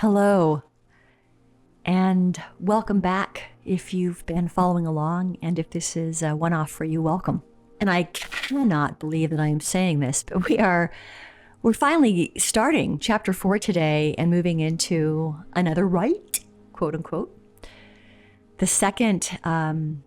Hello, and welcome back if you've been following along, and if this is a one-off for you, welcome. And I cannot believe that I am saying this, but we're finally starting chapter 4 today and moving into another rite, quote unquote. The second, and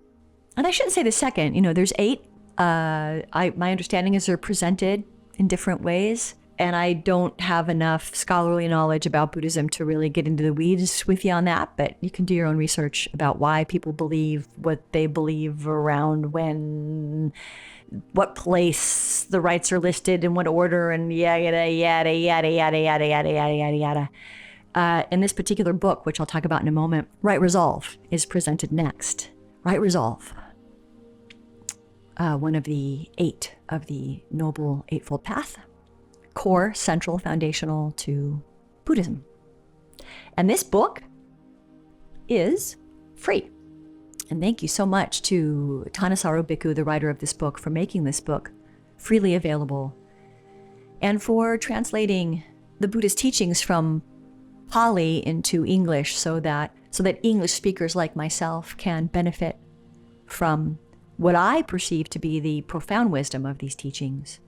I shouldn't say the second, there's 8. My understanding is they're presented in different ways. And I don't have enough scholarly knowledge about Buddhism to really get into the weeds with you on that, but you can do your own research about why people believe what they believe around when, what place the rites are listed, in what order, and yada, yada, yada, yada, yada, yada, yada, yada, yada. In this particular book, which I'll talk about in a moment, Right Resolve is presented next. Right Resolve, one of the 8 of the Noble Eightfold Path. Core, central, foundational to Buddhism. And this book is free. And thank you so much to Ṭhānissaro Bhikkhu, the writer of this book, for making this book freely available and for translating the Buddhist teachings from Pāli into English so that English speakers like myself can benefit from what I perceive to be the profound wisdom of these teachings.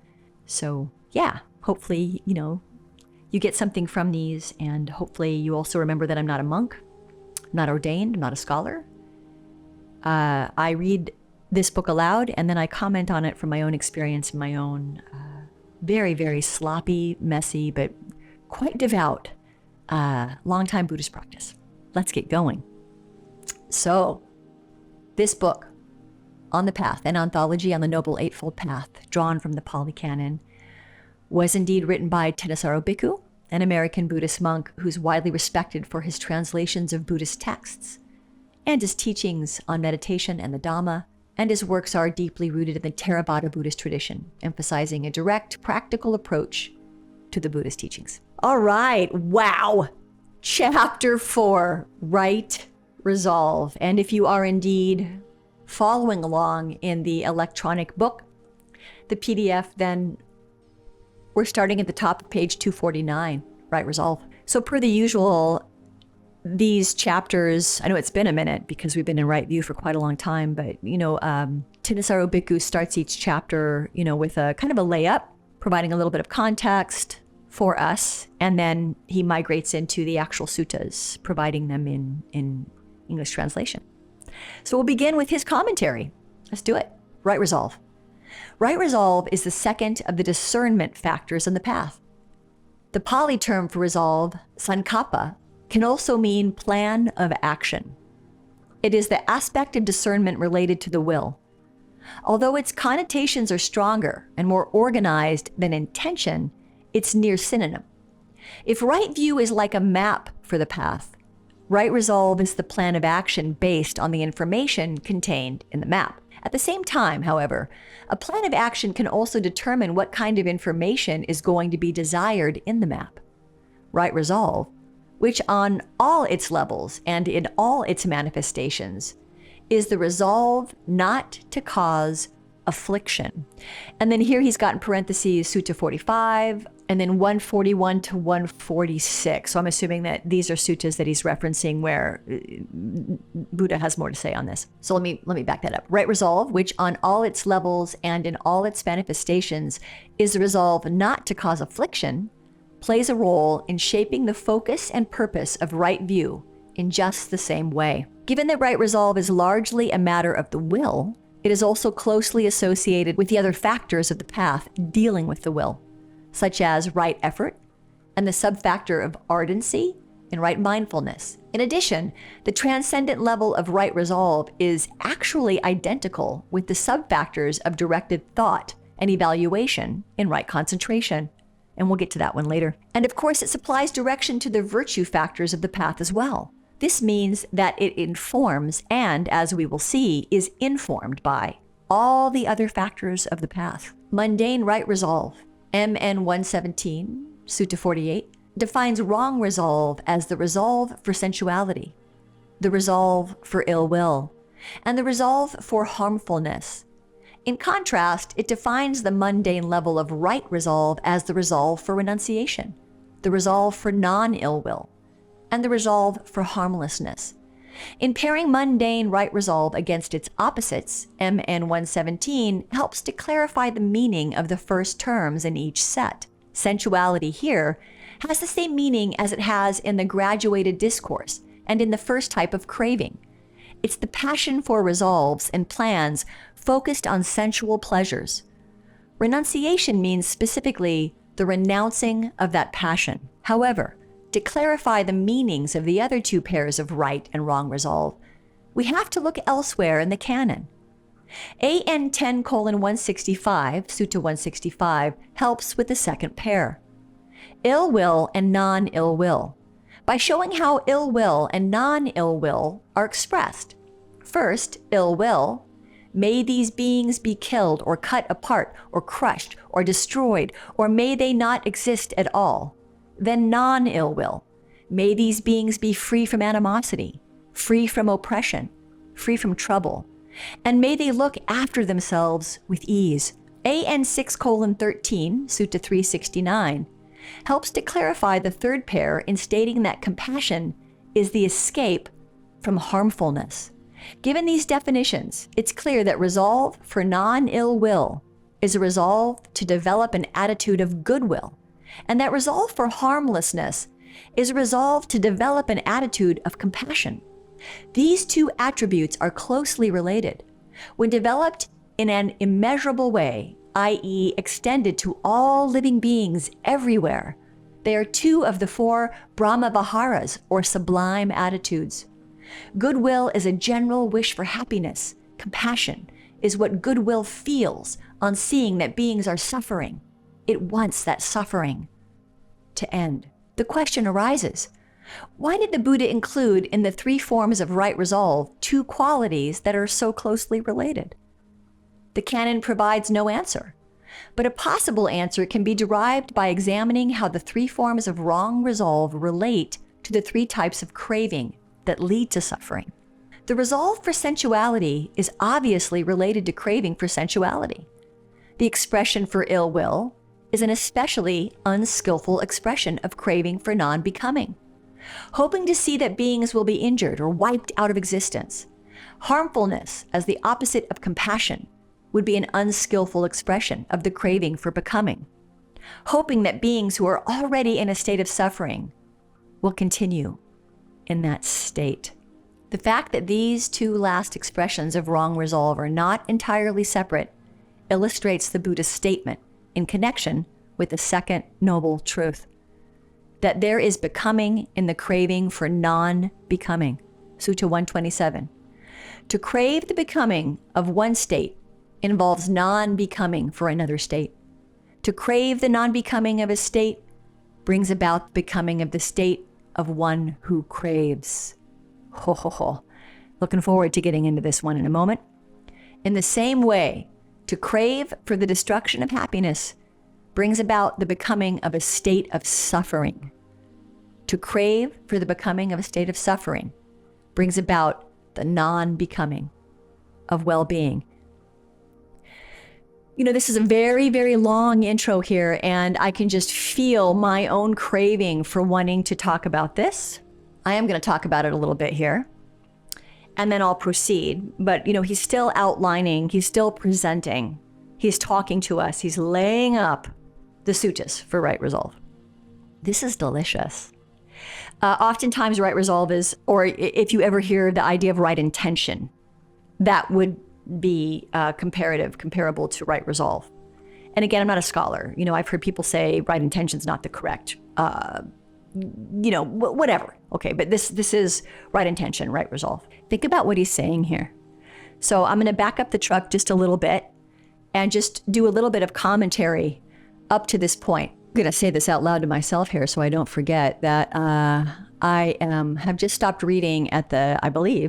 So, yeah. Hopefully, you get something from these, and hopefully you also remember that I'm not a monk, I'm not ordained, I'm not a scholar. I read this book aloud, and then I comment on it from my own experience, my own very, very sloppy, messy, but quite devout, long-time Buddhist practice. Let's get going. So, this book, On the Path, an anthology on the Noble Eightfold Path, drawn from the Pāli Canon, was indeed written by Ṭhānissaro Bhikkhu, an American Buddhist monk who's widely respected for his translations of Buddhist texts and his teachings on meditation and the Dhamma, and his works are deeply rooted in the Theravāda Buddhist tradition, emphasizing a direct, practical approach to the Buddhist teachings. All right, wow. Chapter 4, Right Resolve. And if you are indeed following along in the electronic book, the PDF, then we're starting at the top of page 249, Right Resolve. So per the usual, these chapters, I know it's been a minute because we've been in Right View for quite a long time, but, Ṭhānissaro Bhikkhu starts each chapter, with a kind of a layup, providing a little bit of context for us, and then he migrates into the actual suttas, providing them in English translation. So we'll begin with his commentary. Let's do it. Right Resolve. Right resolve is the second of the discernment factors in the path. The Pāli term for resolve, sankappa, can also mean plan of action. It is the aspect of discernment related to the will. Although its connotations are stronger and more organized than intention, it's near synonym. If right view is like a map for the path, right resolve is the plan of action based on the information contained in the map. At the same time, however, a plan of action can also determine what kind of information is going to be desired in the map. Right resolve, which on all its levels and in all its manifestations, is the resolve not to cause affliction. And then here he's got in parentheses Sutta 45, and then 141 to 146. So I'm assuming that these are suttas that he's referencing where Buddha has more to say on this. So let me back that up. Right resolve, which on all its levels and in all its manifestations is the resolve not to cause affliction, plays a role in shaping the focus and purpose of right view in just the same way. Given that right resolve is largely a matter of the will, it is also closely associated with the other factors of the path dealing with the will, such as right effort and the sub-factor of ardency and right mindfulness. In addition, the transcendent level of right resolve is actually identical with the sub-factors of directed thought and evaluation in right concentration. And we'll get to that one later. And of course, it supplies direction to the virtue factors of the path as well. This means that it informs and, as we will see, is informed by all the other factors of the path. Mundane right resolve, MN 117, Sutta 48, defines wrong resolve as the resolve for sensuality, the resolve for ill will, and the resolve for harmfulness. In contrast, it defines the mundane level of right resolve as the resolve for renunciation, the resolve for non-ill will, and the resolve for harmlessness. In pairing mundane right resolve against its opposites, MN 117 helps to clarify the meaning of the first terms in each set. Sensuality here has the same meaning as it has in the graduated discourse and in the first type of craving. It's the passion for resolves and plans focused on sensual pleasures. Renunciation means specifically the renouncing of that passion. However, to clarify the meanings of the other two pairs of right and wrong resolve, we have to look elsewhere in the canon. AN 10:165, Sutta 165, helps with the second pair. Ill will and non-ill will, by showing how ill will and non-ill will are expressed. First, ill will, may these beings be killed or cut apart or crushed or destroyed, or may they not exist at all. Then non-ill will, may these beings be free from animosity, free from oppression, free from trouble, and may they look after themselves with ease. AN 6:13, Sutta 369, helps to clarify the third pair in stating that compassion is the escape from harmfulness. Given these definitions, it's clear that resolve for non-ill will is a resolve to develop an attitude of goodwill, and that resolve for harmlessness is a resolve to develop an attitude of compassion. These two attributes are closely related. When developed in an immeasurable way, i.e. extended to all living beings everywhere, they are two of the four Brahma-viharas, or sublime attitudes. Goodwill is a general wish for happiness. Compassion is what goodwill feels on seeing that beings are suffering. It wants that suffering to end. The question arises, why did the Buddha include in the three forms of right resolve two qualities that are so closely related? The canon provides no answer, but a possible answer can be derived by examining how the three forms of wrong resolve relate to the three types of craving that lead to suffering. The resolve for sensuality is obviously related to craving for sensuality. The expression for ill will is an especially unskillful expression of craving for non-becoming, hoping to see that beings will be injured or wiped out of existence. Harmfulness, as the opposite of compassion, would be an unskillful expression of the craving for becoming, hoping that beings who are already in a state of suffering will continue in that state. The fact that these two last expressions of wrong resolve are not entirely separate illustrates the Buddha's statement in connection with the second noble truth, that there is becoming in the craving for non-becoming. Sutta 127. To crave the becoming of one state involves non-becoming for another state. To crave the non-becoming of a state brings about becoming of the state of one who craves. Ho, ho, ho. Looking forward to getting into this one in a moment. In the same way, to crave for the destruction of happiness brings about the becoming of a state of suffering. To crave for the becoming of a state of suffering brings about the non-becoming of well-being. You know, this is a very, very long intro here, and I can just feel my own craving for wanting to talk about this. I am going to talk about it a little bit here, and then I'll proceed. But, you know, he's still outlining, he's still presenting, he's talking to us, he's laying up the suttas for right resolve. This is delicious. Oftentimes, right resolve is, or if you ever hear the idea of right intention, that would be comparable to right resolve. And again, I'm not a scholar. You know, I've heard people say right intention is not the correct, you know, whatever. Okay, but this is right intention, right resolve. Think about what he's saying here. So I'm going to back up the truck just a little bit and just do a little bit of commentary up to this point. I'm going to say this out loud to myself here so I don't forget that I have just stopped reading at I've already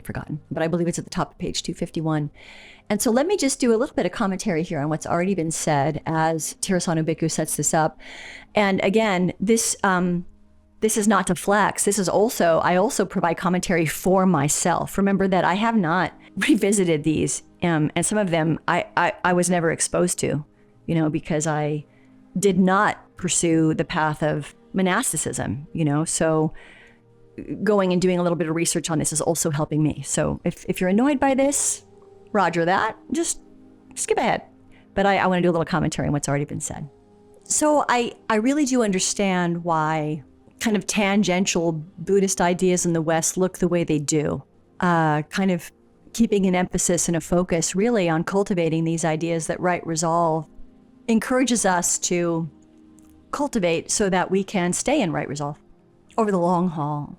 forgotten, but I believe it's at the top of page 251. And so let me just do a little bit of commentary here on what's already been said as Ṭhānissaro Bhikkhu sets this up. And again, this is not to flex. This is also, I also provide commentary for myself. Remember that I have not revisited these, and some of them I was never exposed to, you know, because I did not pursue the path of monasticism, you know. So going and doing a little bit of research on this is also helping me. So if you're annoyed by this, roger that, just skip ahead. But I want to do a little commentary on what's already been said. So I really do understand why kind of tangential Buddhist ideas in the West look the way they do. Kind of keeping an emphasis and a focus really on cultivating these ideas that right resolve encourages us to cultivate so that we can stay in right resolve over the long haul,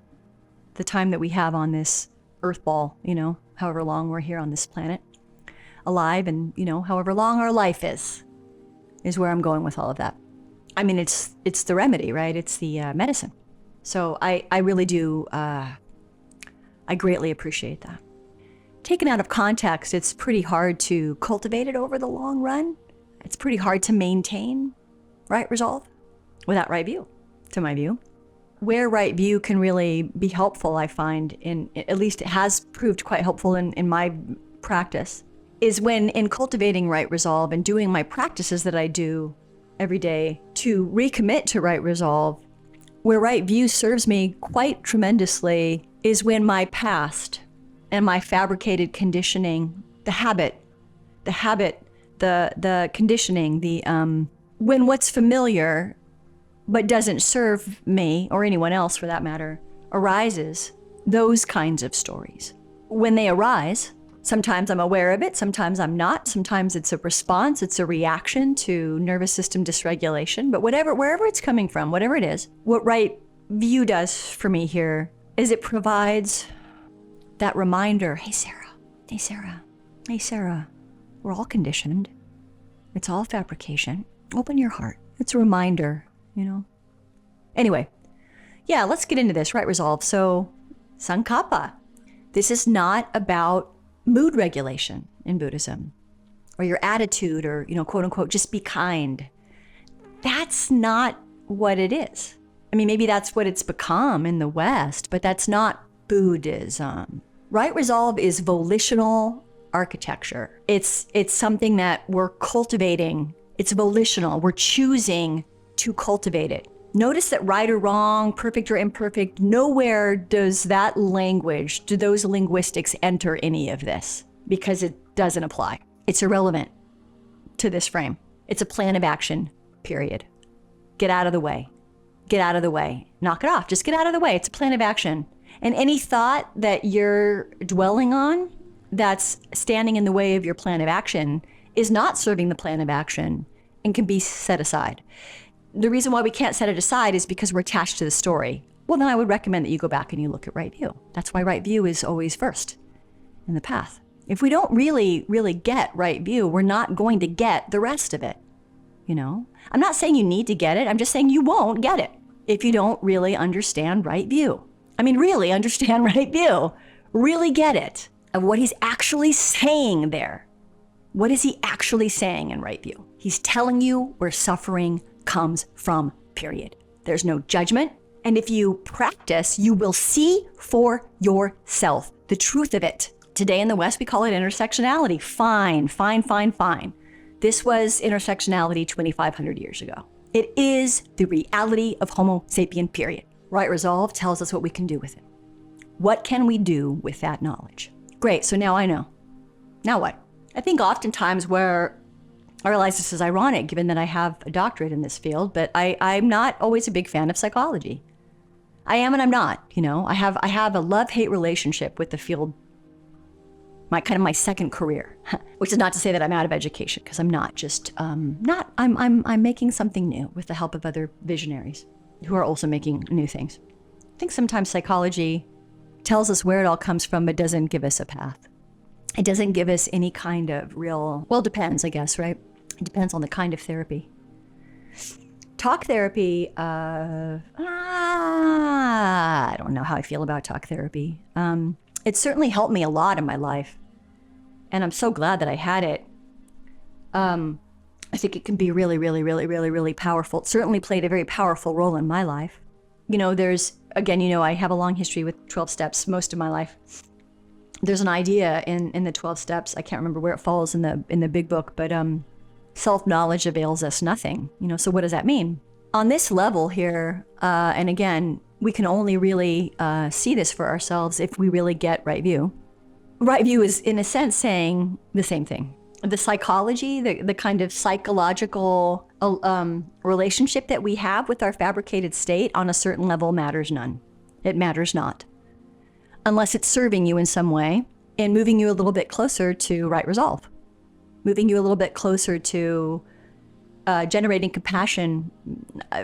the time that we have on this earth ball, however long we're here on this planet, alive, and, however long our life is where I'm going with all of that. I mean, it's the remedy, right? It's the medicine. So I really do, I greatly appreciate that. Taken out of context, it's pretty hard to cultivate it over the long run. It's pretty hard to maintain right resolve without right view, to my view. Where right view can really be helpful, I find, at least it has proved quite helpful in my practice, is when in cultivating right resolve and doing my practices that I do every day to recommit to right resolve, where right view serves me quite tremendously is when my past and my fabricated conditioning, the conditioning, when what's familiar but doesn't serve me or anyone else for that matter arises, those kinds of stories. When they arise, sometimes I'm aware of it, sometimes I'm not, sometimes it's a response, it's a reaction to nervous system dysregulation, but wherever it's coming from, whatever it is, what right view does for me here is it provides that reminder, hey Sarah, we're all conditioned. It's all fabrication. Open your heart. It's a reminder, Anyway, yeah, let's get into this, right resolve. So, Sankappa. This is not about mood regulation in Buddhism, or your attitude, or, quote unquote, just be kind. That's not what it is. I mean, maybe that's what it's become in the West, but that's not Buddhism. Right resolve is volitional architecture. It's something that we're cultivating. It's volitional. We're choosing to cultivate it. Notice that right or wrong, perfect or imperfect, nowhere does that language, do those linguistics enter any of this, because it doesn't apply. It's irrelevant to this frame. It's a plan of action, period. Get out of the way. Get out of the way. Knock it off. Just get out of the way. It's a plan of action. And any thought that you're dwelling on that's standing in the way of your plan of action is not serving the plan of action and can be set aside. The reason why we can't set it aside is because we're attached to the story. Well, then I would recommend that you go back and you look at right view. That's why right view is always first in the path. If we don't really get right view, we're not going to get the rest of it. I'm not saying you need to get it. I'm just saying you won't get it if you don't really understand right view. I mean, really understand right view. Really get it of what he's actually saying there. What is he actually saying in right view? He's telling you where suffering comes from, period. There's no judgment. And if you practice, you will see for yourself the truth of it. Today in the West, we call it intersectionality. Fine. This was intersectionality 2,500 years ago. It is the reality of Homo sapien, period. Right resolve tells us what we can do with it. What can we do with that knowledge? Great, so now I know. Now what? I think oftentimes where I realize this is ironic given that I have a doctorate in this field, but I'm not always a big fan of psychology. I am and I'm not, I have a love-hate relationship with the field, my second career, which is not to say that I'm out of education, because I'm not, just I'm making something new with the help of other visionaries who are also making new things. I think sometimes psychology tells us where it all comes from, but doesn't give us a path. It doesn't give us any kind of real, well, it depends, I guess, right? It depends on the kind of therapy. Talk therapy, I don't know how I feel about talk therapy. It certainly helped me a lot in my life, and I'm so glad that I had it. I think it can be really powerful. It certainly played a very powerful role in my life. There's, again, I have a long history with 12 steps most of my life. There's an idea in the 12 steps, I can't remember where it falls in the big book, but self-knowledge avails us nothing. So what does that mean? On this level here, and again, we can only really see this for ourselves if we really get right view. Right view is, in a sense, saying the same thing. The psychology, the kind of psychological relationship that we have with our fabricated state on a certain level matters none. It matters not. Unless it's serving you in some way and moving you a little bit closer to right resolve, moving you a little bit closer to generating compassion.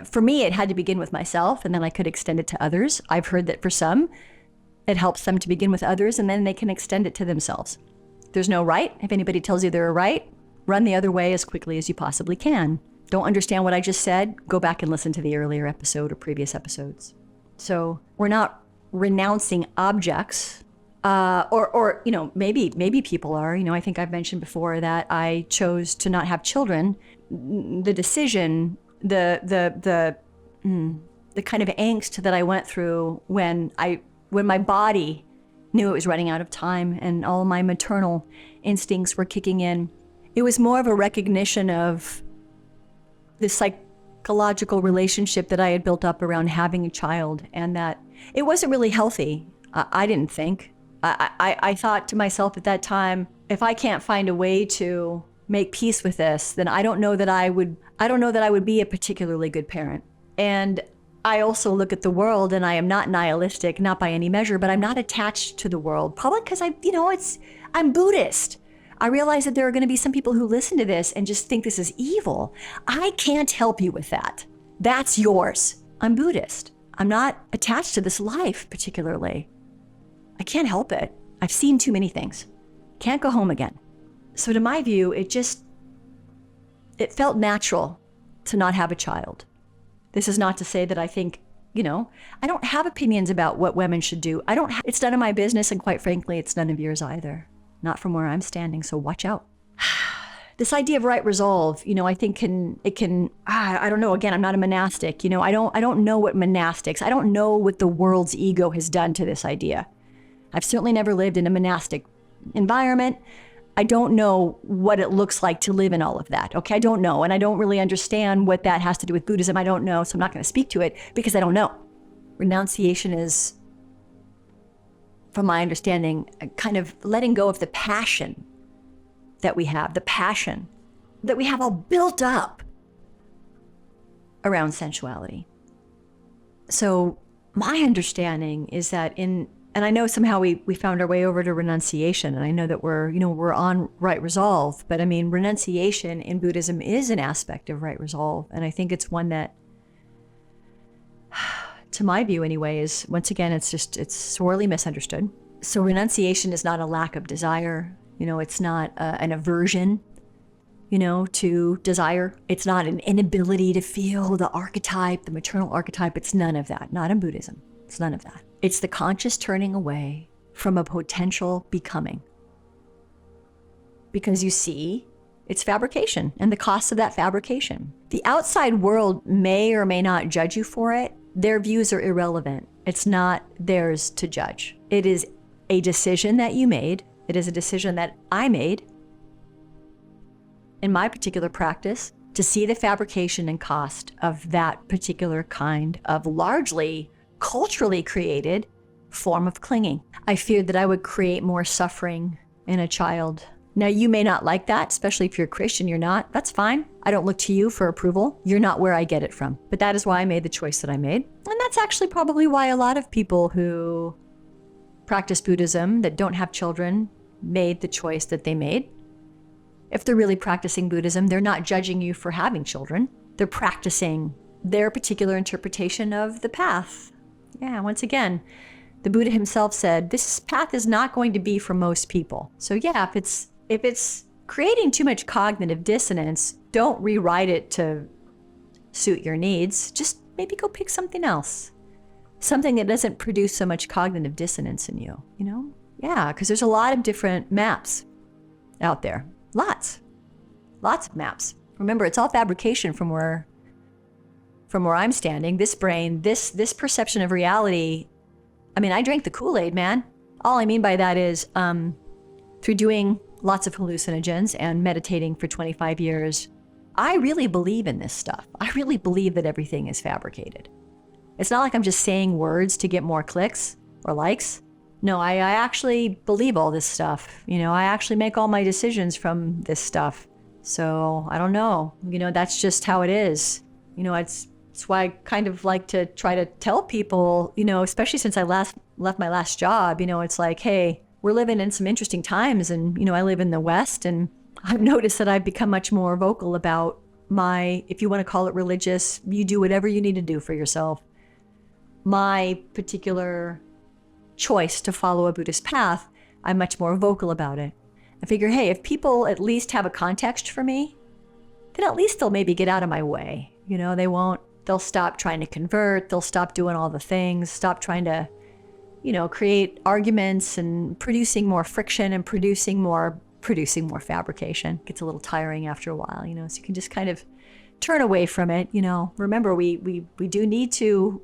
For me, it had to begin with myself, and then I could extend it to others. I've heard that for some, it helps them to begin with others, and then they can extend it to themselves. There's no right. If anybody tells you they're right, run the other way as quickly as you possibly can. Don't understand what I just said? Go back and listen to the earlier episode or previous episodes. So we're not renouncing objects, or maybe people are. I think I've mentioned before that I chose to not have children. The decision, the kind of angst that I went through when my body knew it was running out of time and all my maternal instincts were kicking in. It was more of a recognition of the psychological relationship that I had built up around having a child, and that it wasn't really healthy. I didn't think. I thought to myself at that time, if I can't find a way to make peace with this, then I don't know that I would be a particularly good parent. And I also look at the world, and I am not nihilistic, not by any measure, but I'm not attached to the world. Probably because I'm Buddhist. I realize that there are going to be some people who listen to this and just think this is evil. I can't help you with that. That's yours. I'm Buddhist. I'm not attached to this life particularly. I can't help it. I've seen too many things. Can't go home again. So to my view, it felt natural to not have a child. This is not to say that I think, I don't have opinions about what women should do. It's none of my business, and quite frankly, it's none of yours either. Not from where I'm standing, so watch out. This idea of right resolve, I think I don't know, again, I'm not a monastic, I don't know what monastics, I don't know what the world's ego has done to this idea. I've certainly never lived in a monastic environment. I don't know what it looks like to live in all of that. Okay, I don't know. And I don't really understand what that has to do with Buddhism. I don't know. So I'm not going to speak to it because I don't know. Renunciation is, from my understanding, kind of letting go of the passion that we have, the passion that we have all built up around sensuality. So my understanding is that and I know somehow we found our way over to renunciation, and I know that we're on right resolve, but I mean, renunciation in Buddhism is an aspect of right resolve, and I think it's one that, to my view anyway, is, once again, it's sorely misunderstood. So renunciation is not a lack of desire, it's not an aversion, to desire. It's not an inability to feel the archetype, the maternal archetype. It's none of that, not in Buddhism. It's none of that. It's the conscious turning away from a potential becoming. Because you see, it's fabrication and the cost of that fabrication. The outside world may or may not judge you for it. Their views are irrelevant. It's not theirs to judge. It is a decision that you made. It is a decision that I made in my particular practice to see the fabrication and cost of that particular kind of largely culturally created form of clinging. I feared that I would create more suffering in a child. Now, you may not like that, especially if you're a Christian. You're not. That's fine. I don't look to you for approval. You're not where I get it from. But that is why I made the choice that I made. And that's actually probably why a lot of people who practice Buddhism that don't have children made the choice that they made. If they're really practicing Buddhism, they're not judging you for having children. They're practicing their particular interpretation of the path. Yeah, once again, the Buddha himself said, this path is not going to be for most people. So yeah, if it's creating too much cognitive dissonance, don't rewrite it to suit your needs. Just maybe go pick something else. Something that doesn't produce so much cognitive dissonance in you, Yeah, because there's a lot of different maps out there. Lots of maps. Remember, it's all fabrication from where I'm standing. This brain, this perception of reality. I mean, I drank the Kool-Aid, man. All I mean by that is through doing lots of hallucinogens and meditating for 25 years, I really believe in this stuff. I really believe that everything is fabricated. It's not like I'm just saying words to get more clicks or likes. No, I actually believe all this stuff. I actually make all my decisions from this stuff. So I don't know. That's just how it is. It's why I kind of like to try to tell people, especially since I left my last job, it's like, hey, we're living in some interesting times. And, I live in the West, and I've noticed that I've become much more vocal about my, if you want to call it religious, you do whatever you need to do for yourself. My particular choice to follow a Buddhist path, I'm much more vocal about it. I figure, hey, if people at least have a context for me, then at least they'll maybe get out of my way. They'll stop trying to convert, they'll stop doing all the things, stop trying to, create arguments and producing more friction and producing more fabrication. It gets a little tiring after a while, so you can just kind of turn away from it. Remember, we do need to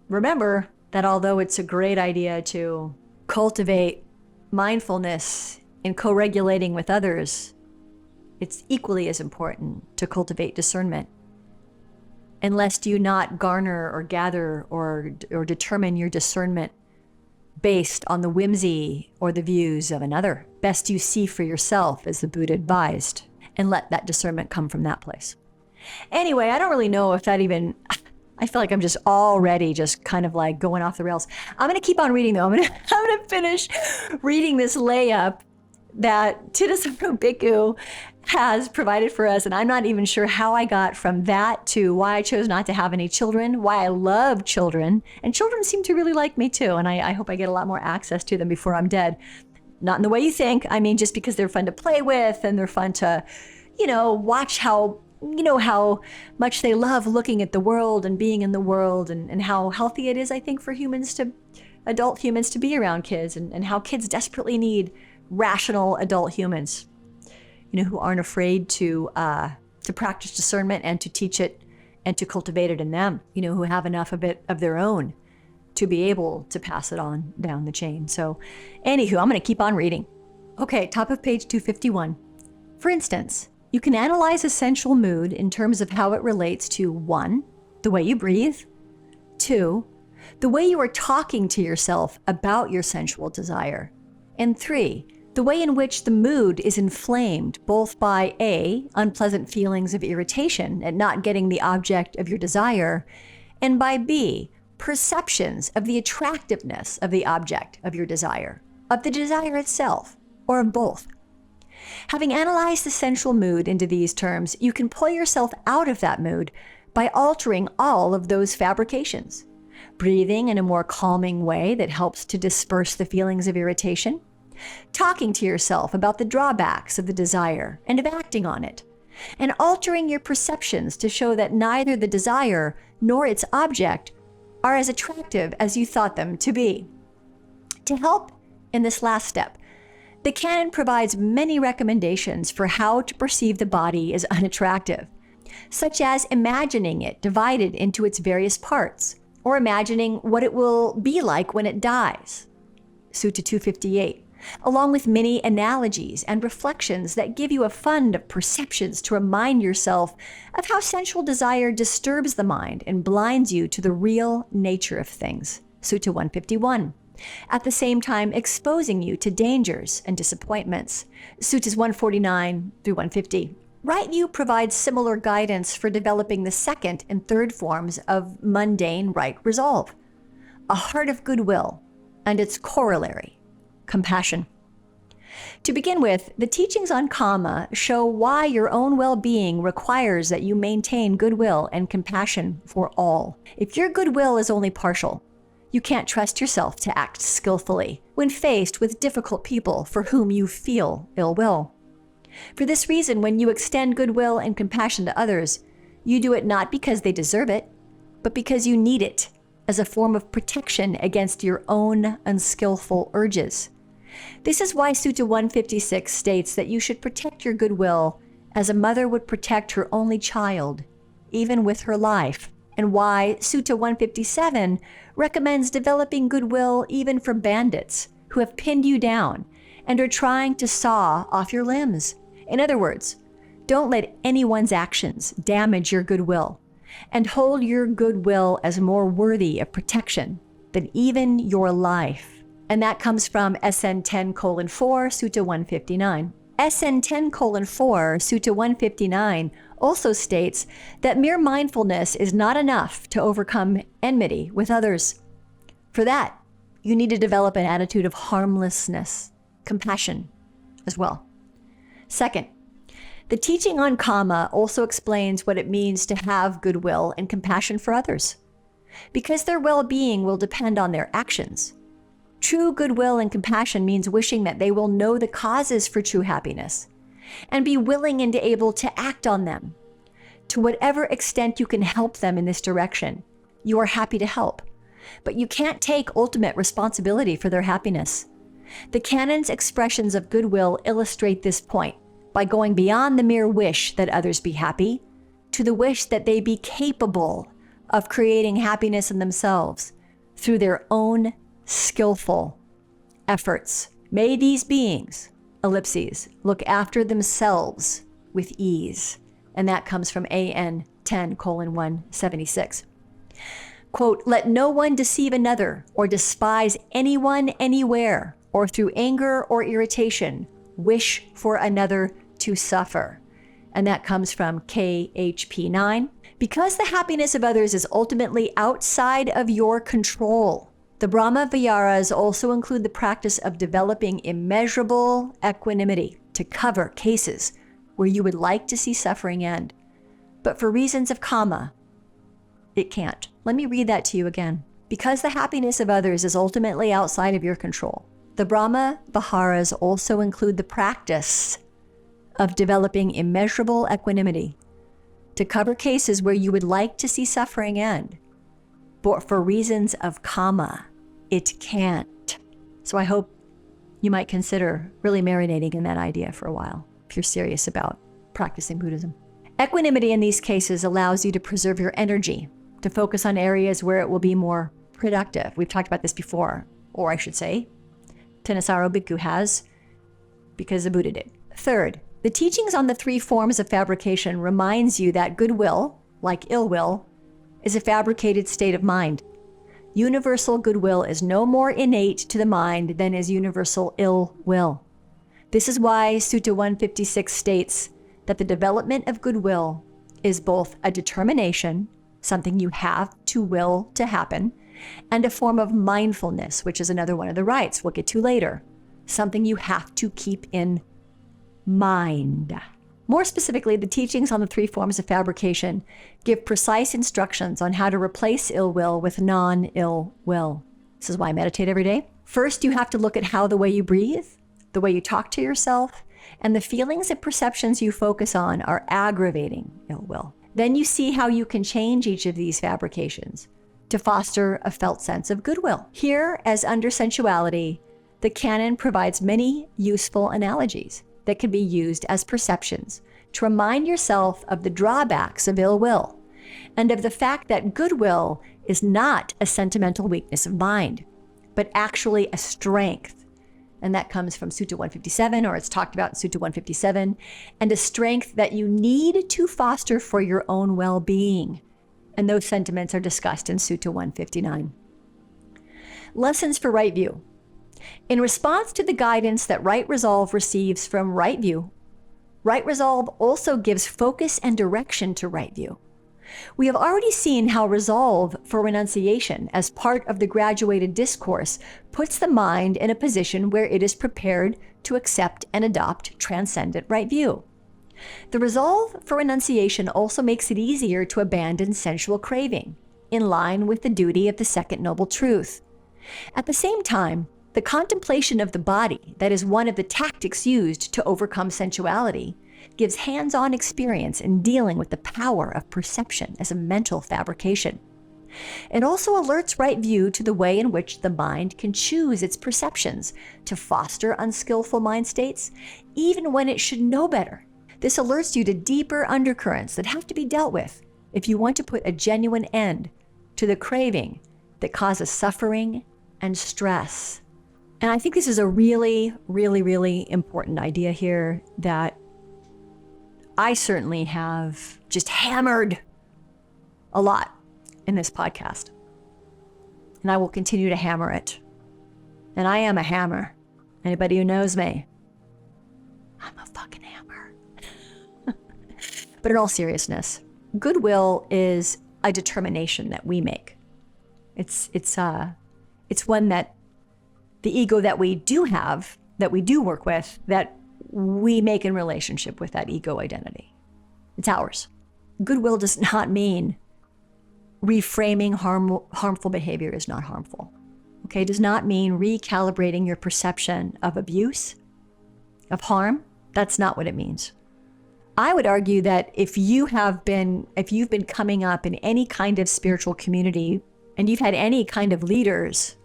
remember that although it's a great idea to cultivate mindfulness in co-regulating with others, it's equally as important to cultivate discernment. Unless you not garner or gather or determine your discernment based on the whimsy or the views of another. Best you see for yourself, as the Buddha advised, and let that discernment come from that place. Anyway, I don't really know if that even, I feel like I'm just already just kind of like going off the rails. I'm going to keep on reading though. I'm going to finish reading this layup that Ṭhānissaro Bhikkhu has provided for us. And I'm not even sure how I got from that to why I chose not to have any children, why I love children. And children seem to really like me too. And I hope I get a lot more access to them before I'm dead. Not in the way you think. I mean, just because they're fun to play with and they're fun to, watch how much they love looking at the world and being in the world, and how healthy it is, I think, for adult humans to be around kids, and how kids desperately need rational adult humans, who aren't afraid to practice discernment and to teach it and to cultivate it in them, who have enough of it of their own to be able to pass it on down the chain. So anywho, I'm going to keep on reading. Okay, top of page 251. For instance, you can analyze a sensual mood in terms of how it relates to 1, the way you breathe, 2, the way you are talking to yourself about your sensual desire, and 3, the way in which the mood is inflamed both by A, unpleasant feelings of irritation at not getting the object of your desire, and by B, perceptions of the attractiveness of the object of your desire, of the desire itself, or of both. Having analyzed the sensual mood into these terms, you can pull yourself out of that mood by altering all of those fabrications, breathing in a more calming way that helps to disperse the feelings of irritation, talking to yourself about the drawbacks of the desire and of acting on it, and altering your perceptions to show that neither the desire nor its object are as attractive as you thought them to be. To help in this last step, the canon provides many recommendations for how to perceive the body as unattractive, such as imagining it divided into its various parts, or imagining what it will be like when it dies. Sutta 258, along with many analogies and reflections that give you a fund of perceptions to remind yourself of how sensual desire disturbs the mind and blinds you to the real nature of things. Sutta 151. At the same time exposing you to dangers and disappointments. Suttas 149 through 150. Right View provides similar guidance for developing the second and third forms of mundane right resolve, a heart of goodwill, and its corollary, compassion. To begin with, the teachings on karma show why your own well-being requires that you maintain goodwill and compassion for all. If your goodwill is only partial, you can't trust yourself to act skillfully when faced with difficult people for whom you feel ill will. For this reason, when you extend goodwill and compassion to others, you do it not because they deserve it, but because you need it as a form of protection against your own unskillful urges. This is why Sutta 156 states that you should protect your goodwill as a mother would protect her only child, even with her life, and why Sutta 157 recommends developing goodwill even for bandits who have pinned you down and are trying to saw off your limbs. In other words, don't let anyone's actions damage your goodwill, and hold your goodwill as more worthy of protection than even your life. And that comes from SN 10:4, Sutta 159. SN 10:4, Sutta 159 also states that mere mindfulness is not enough to overcome enmity with others. For that, you need to develop an attitude of harmlessness, compassion as well. Second, the teaching on karma also explains what it means to have goodwill and compassion for others, because their well-being will depend on their actions. True goodwill and compassion means wishing that they will know the causes for true happiness and be willing and able to act on them. To whatever extent you can help them in this direction, you are happy to help, but you can't take ultimate responsibility for their happiness. The Canon's expressions of goodwill illustrate this point by going beyond the mere wish that others be happy to the wish that they be capable of creating happiness in themselves through their own skillful efforts. May these beings, ellipses, look after themselves with ease. And that comes from AN 10:176. Quote, let no one deceive another or despise anyone anywhere, or through anger or irritation, wish for another to suffer. And that comes from KHP 9. Because the happiness of others is ultimately outside of your control, the Brahma Viharas also include the practice of developing immeasurable equanimity to cover cases where you would like to see suffering end. But for reasons of karma, it can't. Let me read that to you again. Because the happiness of others is ultimately outside of your control, the Brahma Viharas also include the practice of developing immeasurable equanimity to cover cases where you would like to see suffering end. But for reasons of karma, it can't. So I hope you might consider really marinating in that idea for a while, if you're serious about practicing Buddhism. Equanimity in these cases allows you to preserve your energy, to focus on areas where it will be more productive. We've talked about this before, or I should say, Ṭhānissaro Bhikkhu has, because the Buddha did. Third, the teachings on the three forms of fabrication reminds you that goodwill, like ill will, is a fabricated state of mind. Universal goodwill is no more innate to the mind than is universal ill will. This is why Sutta 156 states that the development of goodwill is both a determination, something you have to will to happen, and a form of mindfulness, which is another one of the rights we'll get to later, something you have to keep in mind. More specifically, the teachings on the three forms of fabrication give precise instructions on how to replace ill will with non-ill will. This is why I meditate every day. First, you have to look at how the way you breathe, the way you talk to yourself, and the feelings and perceptions you focus on are aggravating ill will. Then you see how you can change each of these fabrications to foster a felt sense of goodwill. Here, as under sensuality, the canon provides many useful analogies that can be used as perceptions to remind yourself of the drawbacks of ill will and of the fact that goodwill is not a sentimental weakness of mind, but actually a strength. And that comes from Sutta 157, or it's talked about in Sutta 157, and a strength that you need to foster for your own well-being. And those sentiments are discussed in Sutta 159. Lessons for right view. In response to the guidance that right resolve receives from right view, right resolve also gives focus and direction to right view. We have already seen how resolve for renunciation as part of the graduated discourse puts the mind in a position where it is prepared to accept and adopt transcendent right view. The resolve for renunciation also makes it easier to abandon sensual craving, in line with the duty of the second noble truth. At the same time, the contemplation of the body, that is one of the tactics used to overcome sensuality, gives hands-on experience in dealing with the power of perception as a mental fabrication. It also alerts right view to the way in which the mind can choose its perceptions to foster unskillful mind states, even when it should know better. This alerts you to deeper undercurrents that have to be dealt with if you want to put a genuine end to the craving that causes suffering and stress. And I think this is a really, really, really important idea here that I certainly have just hammered a lot in this podcast. And I will continue to hammer it. And I am a hammer. Anybody who knows me, I'm a fucking hammer. But in all seriousness, goodwill is a determination that we make. It's one that the ego that we do have, that we do work with, that we make in relationship with that ego identity. It's ours. Goodwill does not mean reframing harmful behavior is not harmful. Okay, it does not mean recalibrating your perception of abuse, of harm. That's not what it means. I would argue that if you've been coming up in any kind of spiritual community and you've had any kind of leaders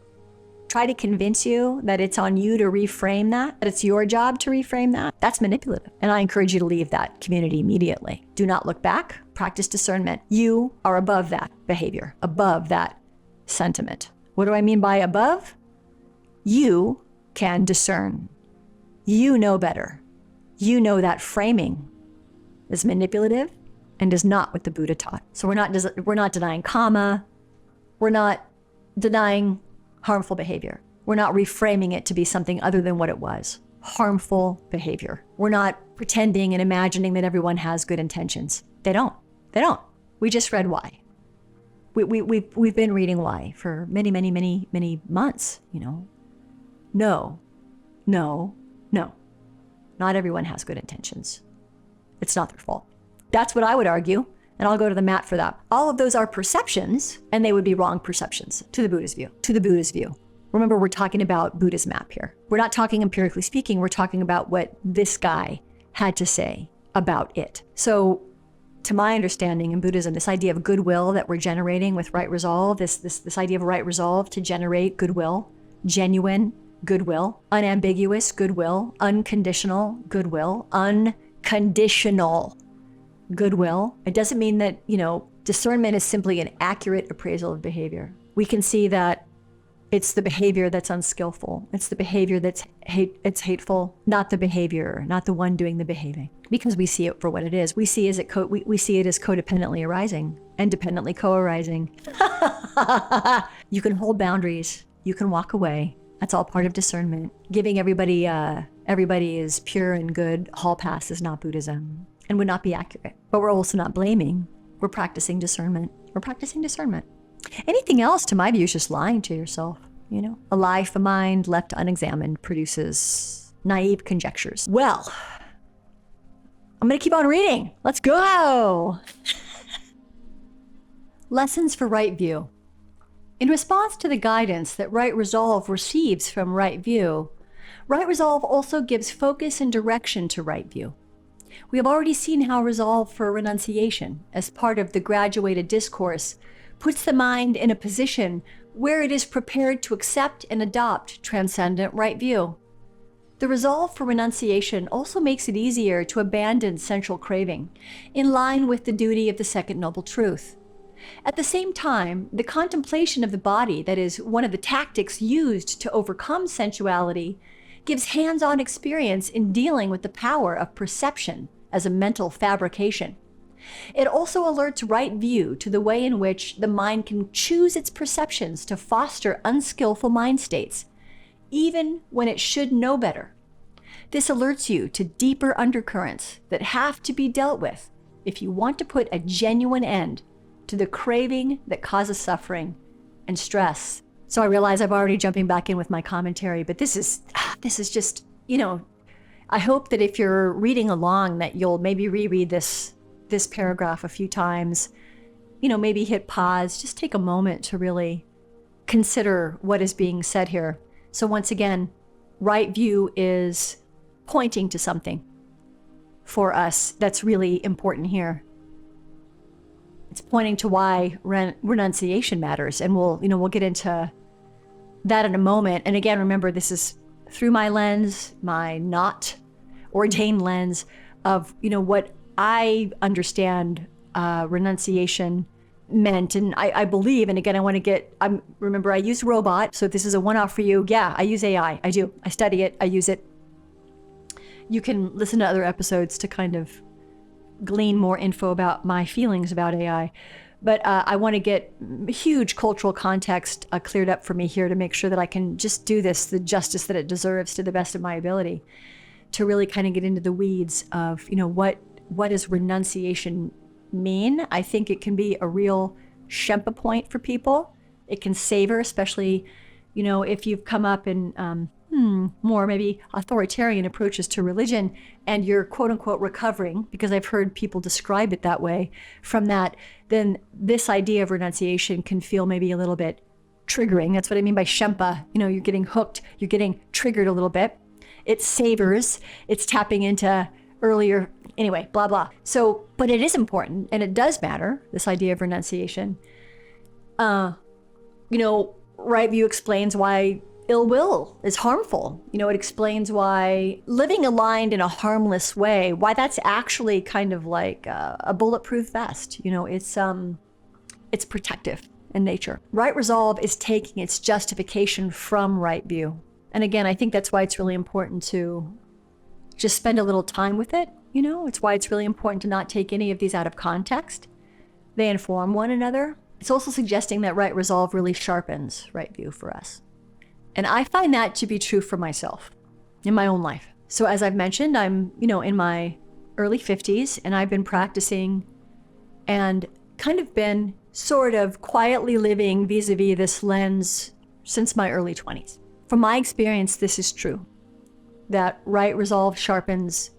try to convince you that it's on you to reframe that it's your job to reframe that, that's manipulative. And I encourage you to leave that community immediately. Do not look back, practice discernment. You are above that behavior, above that sentiment. What do I mean by above? You can discern. You know better. You know that framing is manipulative and is not what the Buddha taught. So we're not denying karma. We're not denying harmful behavior. We're not reframing it to be something other than what it was. Harmful behavior. We're not pretending and imagining that everyone has good intentions. They don't. We just read why. We've been reading why for many months, No. Not everyone has good intentions. It's not their fault. That's what I would argue, and I'll go to the mat for that. All of those are perceptions, and they would be wrong perceptions to the Buddha's view. Remember, we're talking about Buddha's map here. We're not talking empirically speaking, we're talking about what this guy had to say about it. So, to my understanding in Buddhism, this idea of goodwill that we're generating with right resolve, this idea of right resolve to generate goodwill, genuine goodwill, unambiguous goodwill, unconditional goodwill, unconditional goodwill. It doesn't mean that, discernment is simply an accurate appraisal of behavior. We can see that it's the behavior that's unskillful. It's the behavior that's hateful, not the behavior, not the one doing the behaving. Because we see it for what it is. We see it as codependently arising and dependently co-arising. You can hold boundaries. You can walk away. That's all part of discernment. Giving everybody is pure and good hall pass is not Buddhism and would not be accurate. But we're also not blaming. We're practicing discernment. Anything else, to my view, is just lying to yourself. A lie for mind left unexamined produces naive conjectures. Well, I'm going to keep on reading. Let's go. Lessons for right view. In response to the guidance that right resolve receives from right view, right resolve also gives focus and direction to right view. We have already seen how resolve for renunciation, as part of the graduated discourse, puts the mind in a position where it is prepared to accept and adopt transcendent right view. The resolve for renunciation also makes it easier to abandon sensual craving, in line with the duty of the second noble truth. At the same time, the contemplation of the body, that is one of the tactics used to overcome sensuality, gives hands-on experience in dealing with the power of perception as a mental fabrication. It also alerts right view to the way in which the mind can choose its perceptions to foster unskillful mind states, even when it should know better. This alerts you to deeper undercurrents that have to be dealt with if you want to put a genuine end to the craving that causes suffering and stress. So I realize I'm already jumping back in with my commentary, but this is just, I hope that if you're reading along that you'll maybe reread this paragraph a few times, maybe hit pause, just take a moment to really consider what is being said here. So once again, right view is pointing to something for us that's really important here. It's pointing to why renunciation matters, and we'll get into that in a moment. And again, remember, this is through my lens, my not ordained lens of what I understand renunciation meant, and I believe. And again, remember, I use robot, so if this is a one-off for you, yeah, I use AI. I do. I study it. I use it. You can listen to other episodes to kind of glean more info about my feelings about AI. But I want to get huge cultural context cleared up for me here to make sure that I can just do this, the justice that it deserves to the best of my ability, to really kind of get into the weeds of, what does renunciation mean? I think it can be a real Shempa point for people. It can savor, especially, if you've come up in more maybe authoritarian approaches to religion and you're quote unquote recovering, because I've heard people describe it that way, from that, then this idea of renunciation can feel maybe a little bit triggering. That's what I mean by Shempa. You're getting hooked, you're getting triggered a little bit. It savors, it's tapping into earlier, anyway, blah, blah. So, but it is important and it does matter, this idea of renunciation. Right view explains why ill will is harmful. It explains why living aligned in a harmless way, why that's actually kind of like a bulletproof vest. It's protective in nature. Right resolve is taking its justification from right view. And again, I think that's why it's really important to just spend a little time with it. It's why it's really important to not take any of these out of context. They inform one another. It's also suggesting that right resolve really sharpens right view for us. And I find that to be true for myself in my own life. So as I've mentioned, I'm, in my early 50s, and I've been practicing and kind of been sort of quietly living vis-a-vis this lens since my early 20s. From my experience, this is true, that right resolve sharpens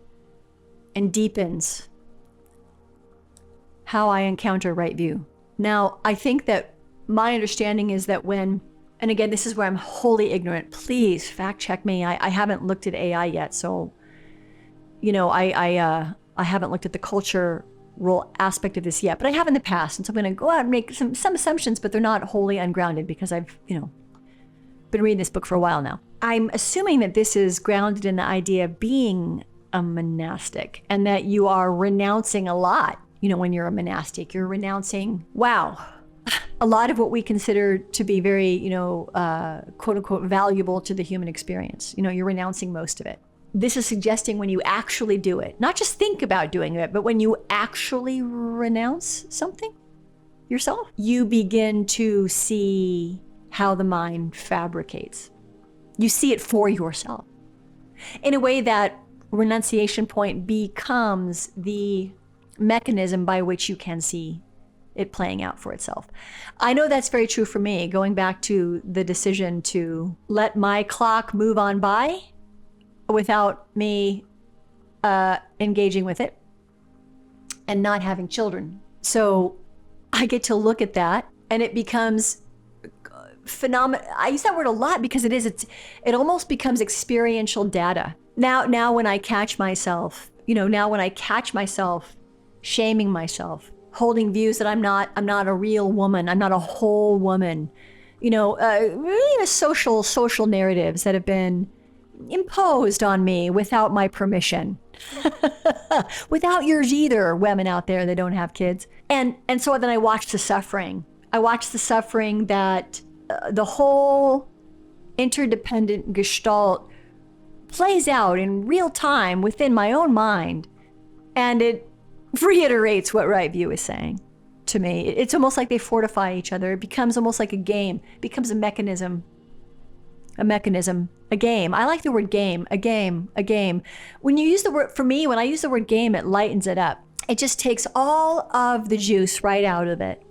and deepens how I encounter right view. Now, I think that my understanding is that when, and again, this is where I'm wholly ignorant. Please fact check me. I haven't looked at AI yet, so I haven't looked at the cultural aspect of this yet, but I have in the past, and so I'm going to go out and make some assumptions, but they're not wholly ungrounded because I've been reading this book for a while now. I'm assuming that this is grounded in the idea of being a monastic, and that you are renouncing a lot. When you're a monastic, you're renouncing, a lot of what we consider to be very, quote unquote, valuable to the human experience. You're renouncing most of it. This is suggesting when you actually do it, not just think about doing it, but when you actually renounce something yourself, you begin to see how the mind fabricates. You see it for yourself in a way that renunciation point becomes the mechanism by which you can see it playing out for itself. I know that's very true for me, going back to the decision to let my clock move on by without me engaging with it and not having children. So I get to look at that, and it becomes phenomenal. I use that word a lot because it almost becomes experiential data. Now when I catch myself, shaming myself, holding views that I'm not a real woman, I'm not a whole woman, really social narratives that have been imposed on me without my permission, without yours either, women out there that don't have kids. And so then I watch the suffering. That the whole interdependent gestalt plays out in real time within my own mind, and it reiterates what right view is saying to me. It's almost like they fortify each other. It becomes almost like a game. It becomes a mechanism, a game. I like the word game, a game. When you use the word, for me, when I use the word game, it lightens it up. It just takes all of the juice right out of it,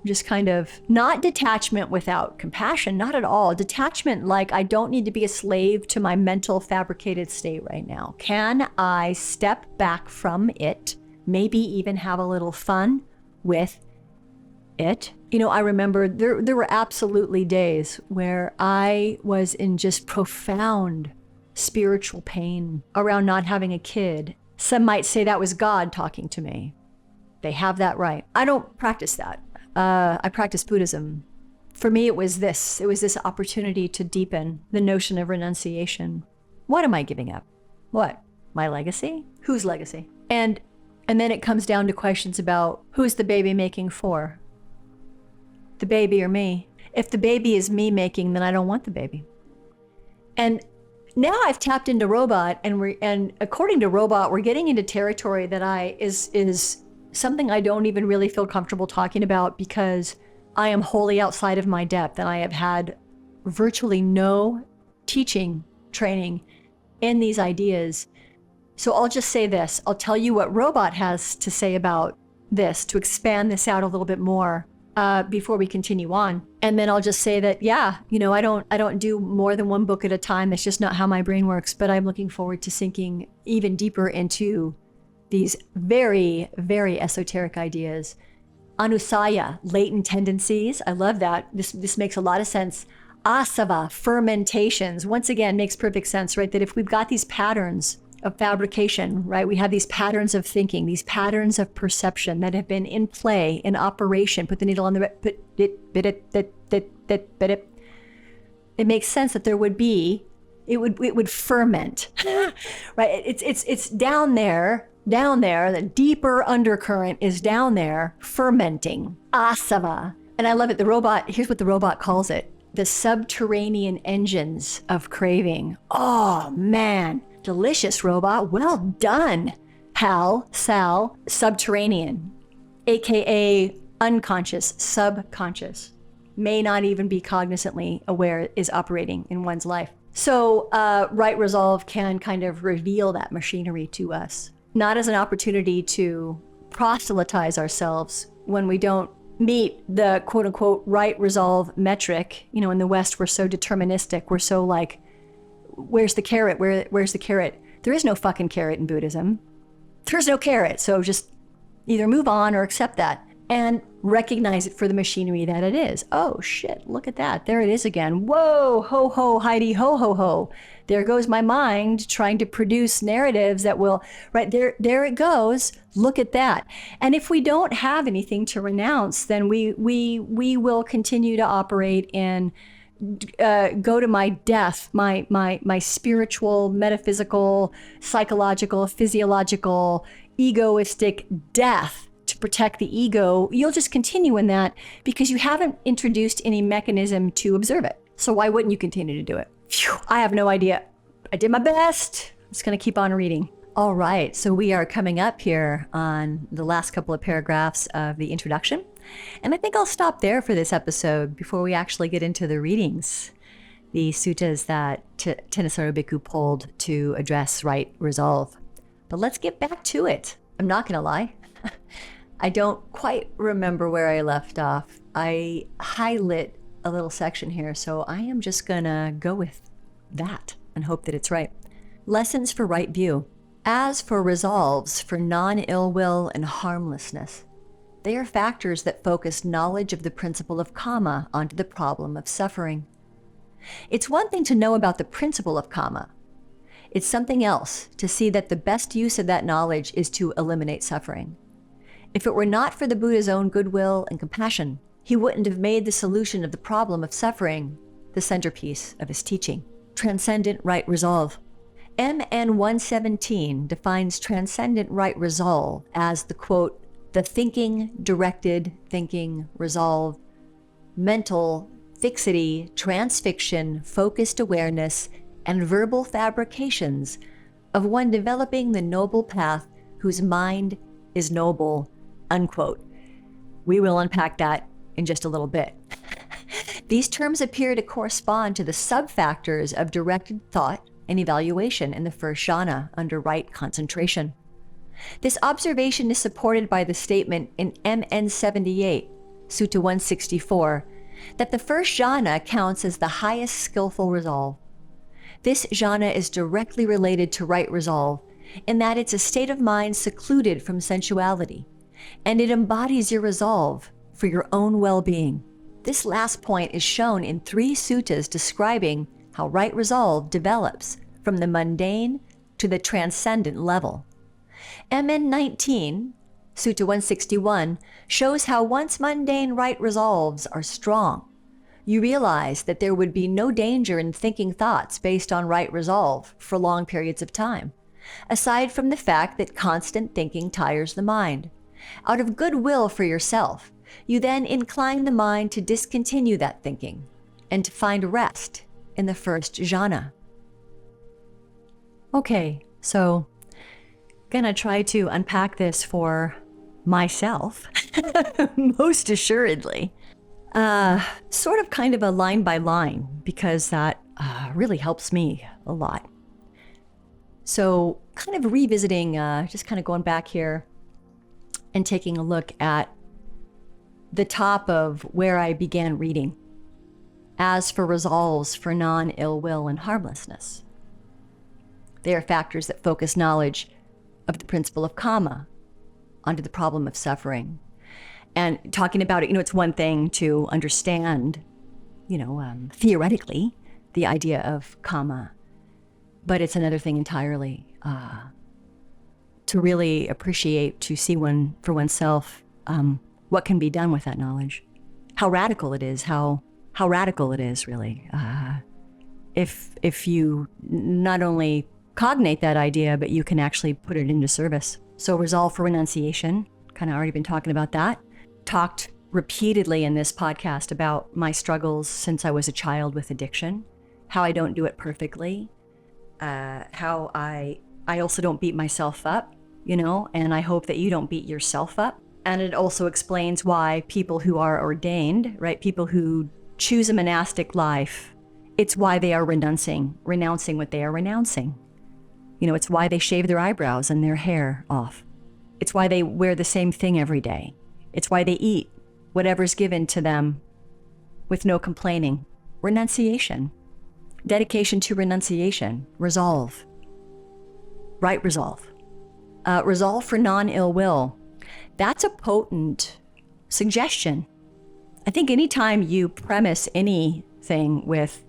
just kind of not detachment without compassion, not at all. Detachment like I don't need to be a slave to my mental fabricated state right now. Can I step back from it? Maybe even have a little fun with it. I remember there were absolutely days where I was in just profound spiritual pain around not having a kid. Some might say that was God talking to me. They have that right. I don't practice that. I practice Buddhism. For me, it was this opportunity to deepen the notion of renunciation. What am I giving up? What? My legacy? Whose legacy? And then it comes down to questions about who's the baby making for? The baby or me? If the baby is me making, then I don't want the baby. And now I've tapped into robot, and according to robot, we're getting into territory that is something I don't even really feel comfortable talking about because I am wholly outside of my depth and I have had virtually no teaching training in these ideas. So I'll just say this. I'll tell you what Robot has to say about this to expand this out a little bit more before we continue on. And then I'll just say that, yeah, I don't do more than one book at a time. That's just not how my brain works. But I'm looking forward to sinking even deeper into these very, very esoteric ideas. Anusaya, latent tendencies. I love that. This makes a lot of sense. Asava, fermentations. Once again, makes perfect sense, right? That if we've got these patterns of fabrication, right? We have these patterns of thinking, these patterns of perception that have been in play, in operation. Put the needle on the it makes sense that there would be, it would ferment, right? It's down there, the deeper undercurrent is down there, fermenting, asava. And I love it. Here's what the Robot calls it: the subterranean engines of craving. Oh man, delicious, Robot. Well done, Sal. Subterranean, AKA unconscious, subconscious, may not even be cognizantly aware is operating in one's life. So right resolve can kind of reveal that machinery to us, not as an opportunity to proselytize ourselves when we don't meet the quote unquote right resolve metric. In the West, we're so deterministic. We're so like, where's the carrot? Where's the carrot? There is no fucking carrot in Buddhism. There's no carrot. So just either move on or accept that and recognize it for the machinery that it is. Oh shit, look at that. There it is again. Whoa, ho, ho, Heidi, ho, ho, ho. There goes my mind trying to produce narratives that will, right there it goes. Look at that. And if we don't have anything to renounce, then we will continue to operate in go to my death, my spiritual, metaphysical, psychological, physiological, egoistic death to protect the ego. You'll just continue in that because you haven't introduced any mechanism to observe it. So why wouldn't you continue to do it? Phew, I have no idea. I did my best. I'm just going to keep on reading. All right, so we are coming up here on the last couple of paragraphs of the introduction. And I think I'll stop there for this episode before we actually get into the readings, the suttas that Ṭhānissaro Bhikkhu pulled to address right resolve. But let's get back to it. I'm not going to lie. I don't quite remember where I left off. I highlight a little section here, so I am just going to go with that and hope that it's right. Lessons for right view. As for resolves for non-ill will and harmlessness, they are factors that focus knowledge of the principle of karma onto the problem of suffering. It's one thing to know about the principle of karma. It's something else to see that the best use of that knowledge is to eliminate suffering. If it were not for the Buddha's own goodwill and compassion, he wouldn't have made the solution of the problem of suffering the centerpiece of his teaching. Transcendent right resolve. MN 117 defines transcendent right resolve as the quote, the thinking, directed thinking, resolve, mental, fixity, transfixion, focused awareness, and verbal fabrications of one developing the noble path whose mind is noble, unquote. We will unpack that in just a little bit. These terms appear to correspond to the sub-factors of directed thought and evaluation in the first jhana under right concentration. This observation is supported by the statement in MN 78, Sutta 164, that the first jhana counts as the highest skillful resolve. This jhana is directly related to right resolve in that it's a state of mind secluded from sensuality, and it embodies your resolve for your own well-being. This last point is shown in 3 suttas describing how right resolve develops from the mundane to the transcendent level. MN 19, Sutta 161, shows how once mundane right resolves are strong, you realize that there would be no danger in thinking thoughts based on right resolve for long periods of time, aside from the fact that constant thinking tires the mind. Out of goodwill for yourself, you then incline the mind to discontinue that thinking and to find rest in the first jhana. Okay, so gonna try to unpack this for myself, most assuredly. Sort of kind of a line by line, because that really helps me a lot. So kind of revisiting, just kind of going back here and taking a look at the top of where I began reading. As for resolves for non-ill will and harmlessness, they are factors that focus knowledge of the principle of karma onto the problem of suffering. And talking about it, it's one thing to understand, theoretically, the idea of karma, but it's another thing entirely to really appreciate, to see for oneself what can be done with that knowledge, how radical it is, how radical it is, really. If you not only cognate that idea, but you can actually put it into service. So resolve for renunciation, kind of already been talking about that. Talked repeatedly in this podcast about my struggles since I was a child with addiction, how I don't do it perfectly, how I also don't beat myself up, and I hope that you don't beat yourself up. And it also explains why people who are ordained, right, people who choose a monastic life, it's why they are renouncing what they are renouncing. It's why they shave their eyebrows and their hair off. It's why they wear the same thing every day. It's why they eat whatever's given to them with no complaining. Renunciation, dedication to renunciation, resolve, right resolve. Resolve for non-ill will. That's a potent suggestion. I think anytime you premise anything with,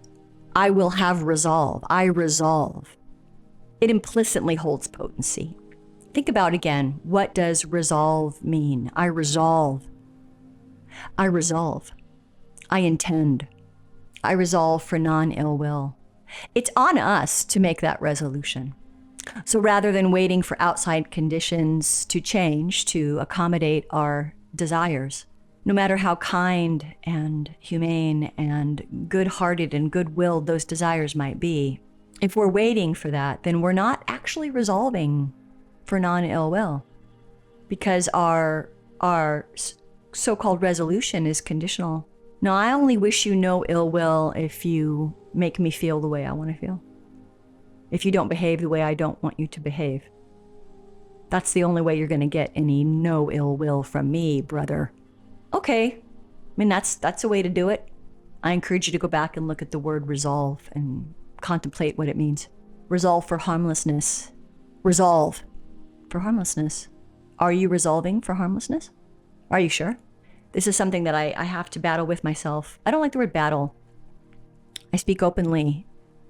I will have resolve, I resolve, it implicitly holds potency. Think about again, what does resolve mean? I resolve. I resolve. I intend. I resolve for non-ill will. It's on us to make that resolution. So rather than waiting for outside conditions to change to accommodate our desires, no matter how kind and humane and good-hearted and good-willed those desires might be, if we're waiting for that, then we're not actually resolving for non-ill will, because our so-called resolution is conditional. No, I only wish you no ill will if you make me feel the way I want to feel. If you don't behave the way I don't want you to behave. That's the only way you're going to get any no ill will from me, brother. Okay, that's a way to do it. I encourage you to go back and look at the word resolve and contemplate what it means. Resolve for harmlessness. Resolve for harmlessness. Are you resolving for harmlessness? Are you sure? This is something that I have to battle with myself. I don't like the word battle. I speak openly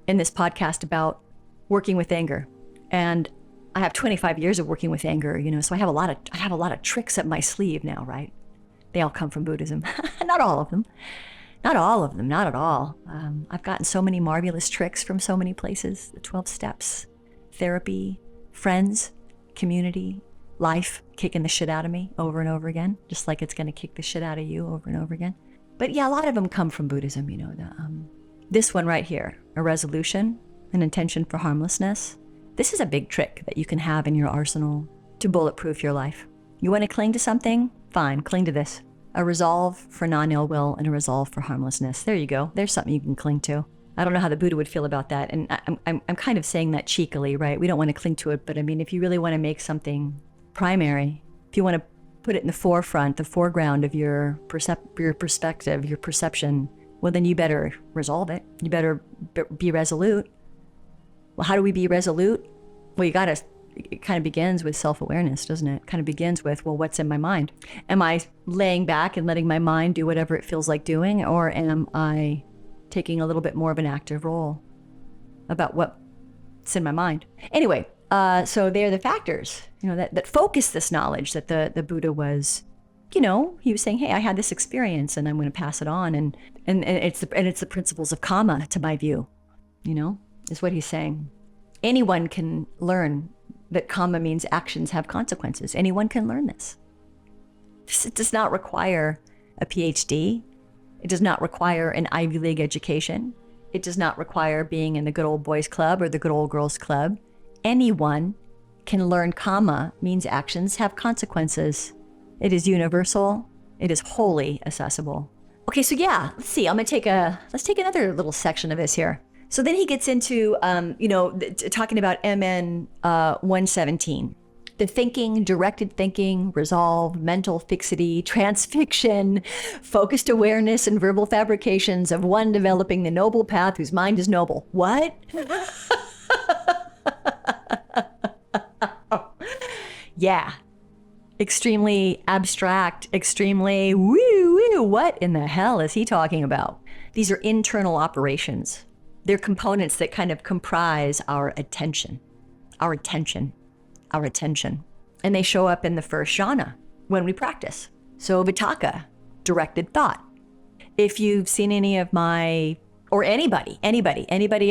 in this podcast about working with anger. And I have 25 years of working with anger, so I have a lot of tricks up my sleeve now, right? They all come from Buddhism. Not all of them. Not all of them, not at all. I've gotten so many marvelous tricks from so many places. The 12 steps, therapy, friends, community, life kicking the shit out of me over and over again, just like it's going to kick the shit out of you over and over again. But yeah, a lot of them come from Buddhism, this one right here, a resolution, an intention for harmlessness. This is a big trick that you can have in your arsenal to bulletproof your life. You want to cling to something? Fine, cling to this. A resolve for non-ill will and a resolve for harmlessness. There you go. There's something you can cling to. I don't know how the Buddha would feel about that. And I'm kind of saying that cheekily, right? We don't want to cling to it, but if you really want to make something primary, if you want to put it in the forefront, the foreground of your perspective, your perception, well, then you better resolve it. You better be resolute. Well, how do we be resolute? Well, it kind of begins with self-awareness, doesn't it? It kind of begins with, well, what's in my mind? Am I laying back and letting my mind do whatever it feels like doing? Or am I taking a little bit more of an active role about what's in my mind? Anyway, so they're the factors, that focus this knowledge that the Buddha was, he was saying, hey, I had this experience and I'm going to pass it on. And it's the principles of karma, to my view, is what he's saying. Anyone can learn that karma means actions have consequences. Anyone can learn this. It does not require a PhD. It does not require an Ivy League education. It does not require being in the good old boys club or the good old girls club. Anyone can learn karma means actions have consequences. It is universal. It is wholly accessible. Okay, so yeah, let's see. Let's take another little section of this here. So then he gets into, talking about MN 117. The thinking, directed thinking, resolve, mental fixity, transfiction, focused awareness, and verbal fabrications of one developing the noble path whose mind is noble. What? Yeah. Extremely abstract, extremely woo. What in the hell is he talking about? These are internal operations. They're components that kind of comprise our attention. And they show up in the first jhana when we practice. So vitakka, directed thought. If you've seen any of my, or anybody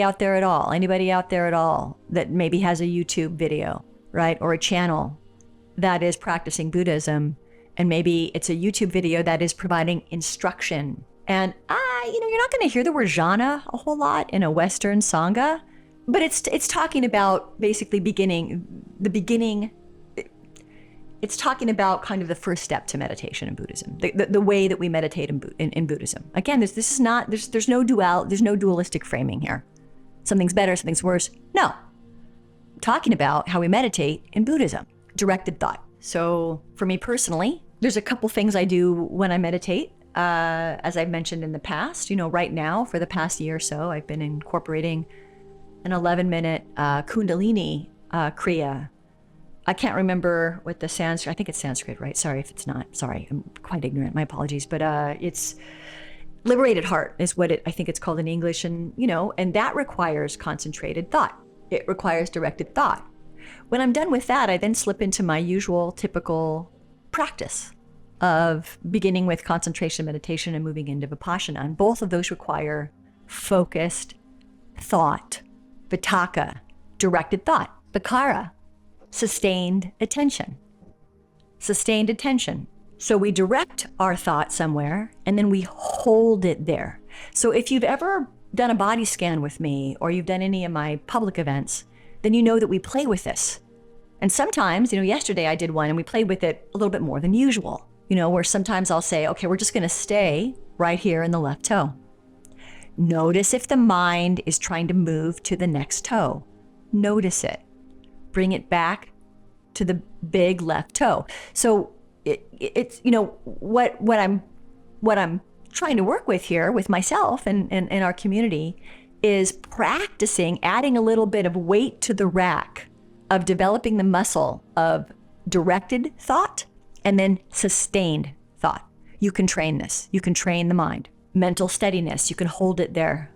out there at all that maybe has a YouTube video, right? Or a channel that is practicing Buddhism, and maybe it's a YouTube video that is providing instruction. And you're not going to hear the word jhana a whole lot in a Western Sangha, but it's talking about basically it's talking about kind of the first step to meditation in Buddhism, the way that we meditate in Buddhism. Again, there's no dualistic framing here. Something's better, something's worse. No, I'm talking about how we meditate in Buddhism, directed thought. So for me personally, there's a couple things I do when I meditate. As I've mentioned in the past, right now for the past year or so, I've been incorporating an 11-minute Kundalini Kriya. I can't remember what the Sanskrit, I think it's Sanskrit, right? Sorry if it's not. Sorry, I'm quite ignorant. My apologies. But it's liberated heart is what I think it's called in English. And, and that requires concentrated thought. It requires directed thought. When I'm done with that, I then slip into my usual typical practice of beginning with concentration meditation and moving into Vipassana. And both of those require focused thought. Vitakka, directed thought. Vicara, sustained attention. So we direct our thought somewhere and then we hold it there. So if you've ever done a body scan with me or you've done any of my public events, then you know that we play with this. And sometimes, yesterday I did one and we played with it a little bit more than usual, where sometimes I'll say, okay, we're just going to stay right here in the left toe. Notice if the mind is trying to move to the next toe. Notice it. Bring it back to the big left toe. So it's what I'm trying to work with here with myself and our community is practicing adding a little bit of weight to the rack of developing the muscle of directed thought and then sustained thought. You can train this. You can train the mind. Mental steadiness, you can hold it there.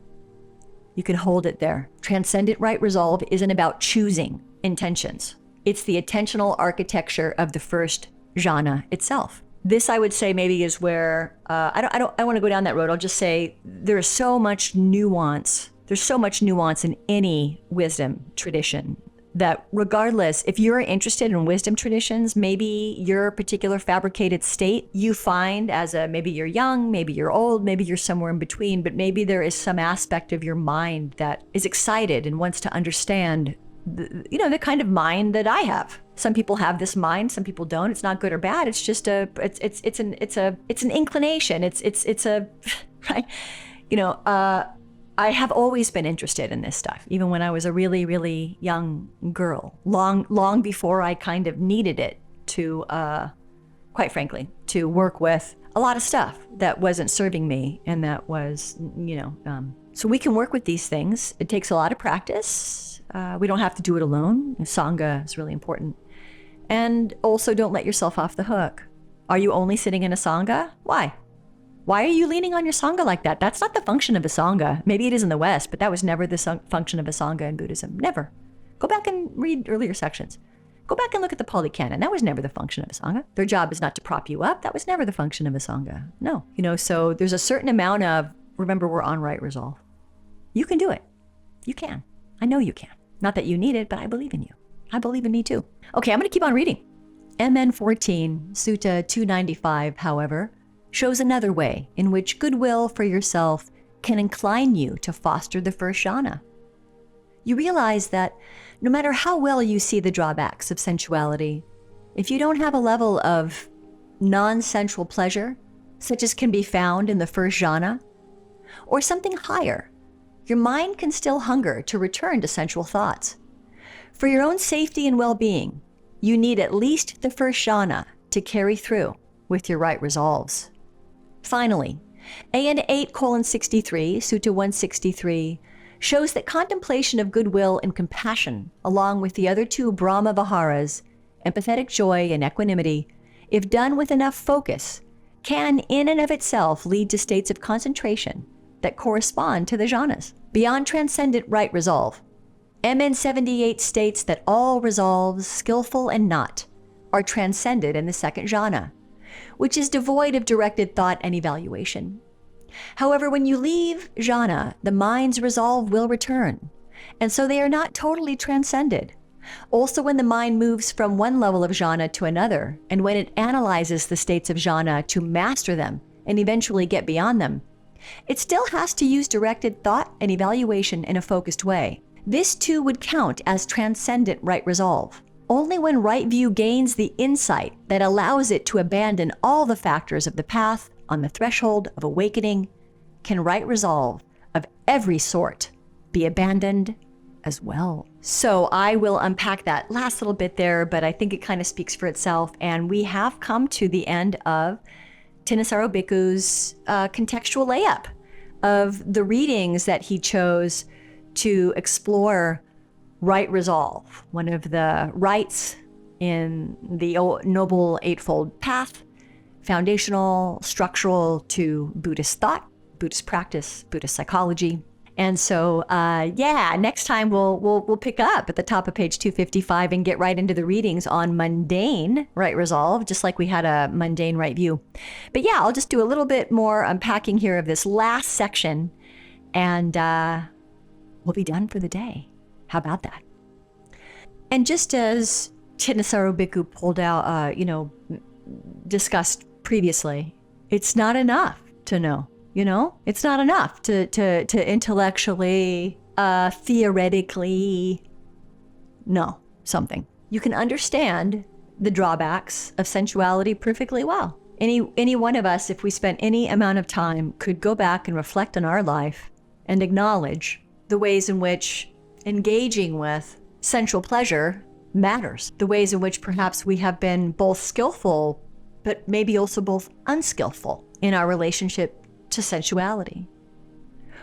Transcendent right resolve isn't about choosing intentions. It's the attentional architecture of the first jhana itself. This, I would say, maybe is where I want to go down that road. I'll just say there's so much nuance. There's so much nuance in any wisdom tradition that regardless, if you're interested in wisdom traditions, maybe your particular fabricated state you find maybe you're young, maybe you're old, maybe you're somewhere in between, but maybe there is some aspect of your mind that is excited and wants to understand the kind of mind that I have. Some people have this mind, some people don't. It's not good or bad. It's just it's an inclination. It's a right. I have always been interested in this stuff, even when I was a really, really young girl, long before I kind of needed it to, quite frankly, to work with a lot of stuff that wasn't serving me and that was, so we can work with these things. It takes a lot of practice. We don't have to do it alone. Sangha is really important. And also don't let yourself off the hook. Are you only sitting in a Sangha? Why? Why are you leaning on your Sangha like that? That's not the function of a Sangha. Maybe it is in the West, but that was never the function of a Sangha in Buddhism. Never. Go back and read earlier sections. Go back and look at the Pāli Canon. That was never the function of a Sangha. Their job is not to prop you up. That was never the function of a Sangha. No. So there's a certain amount of, remember, we're on right resolve. You can do it. You can. I know you can. Not that you need it, but I believe in you. I believe in me too. Okay, I'm going to keep on reading. MN 14, Sutta 295, however, shows another way in which goodwill for yourself can incline you to foster the first jhana. You realize that no matter how well you see the drawbacks of sensuality, if you don't have a level of non-sensual pleasure, such as can be found in the first jhana, or something higher, your mind can still hunger to return to sensual thoughts. For your own safety and well-being, you need at least the first jhana to carry through with your right resolves. Finally, AN 8:63, Sutta 163, shows that contemplation of goodwill and compassion, along with the other two Brahma Viharas, empathetic joy and equanimity, if done with enough focus, can in and of itself lead to states of concentration that correspond to the jhanas. Beyond transcendent right resolve, MN 78 states that all resolves, skillful and not, are transcended in the second jhana, which is devoid of directed thought and evaluation. However, when you leave jhana, the mind's resolve will return, and so they are not totally transcended. Also, when the mind moves from one level of jhana to another, and when it analyzes the states of jhana to master them and eventually get beyond them, it still has to use directed thought and evaluation in a focused way. This too would count as transcendent right resolve. Only when right view gains the insight that allows it to abandon all the factors of the path on the threshold of awakening can right resolve of every sort be abandoned as well. So I will unpack that last little bit there, but I think it kind of speaks for itself. And we have come to the end of Ṭhānissaro Bhikkhu's contextual layup of the readings that he chose to explore right resolve, one of the rights in the Noble Eightfold Path, foundational, structural to Buddhist thought, Buddhist practice, Buddhist psychology. And so, next time we'll pick up at the top of page 255 and get right into the readings on mundane right resolve, just like we had a mundane right view. But yeah, I'll just do a little bit more unpacking here of this last section, and we'll be done for the day. How about that? And just as Ṭhānissaro Bhikkhu pulled out, discussed previously, it's not enough to know. It's not enough to intellectually, theoretically know something. You can understand the drawbacks of sensuality perfectly well. Any one of us, if we spent any amount of time, could go back and reflect on our life and acknowledge the ways in which engaging with sensual pleasure matters. The ways in which perhaps we have been both skillful, but maybe also both unskillful in our relationship to sensuality.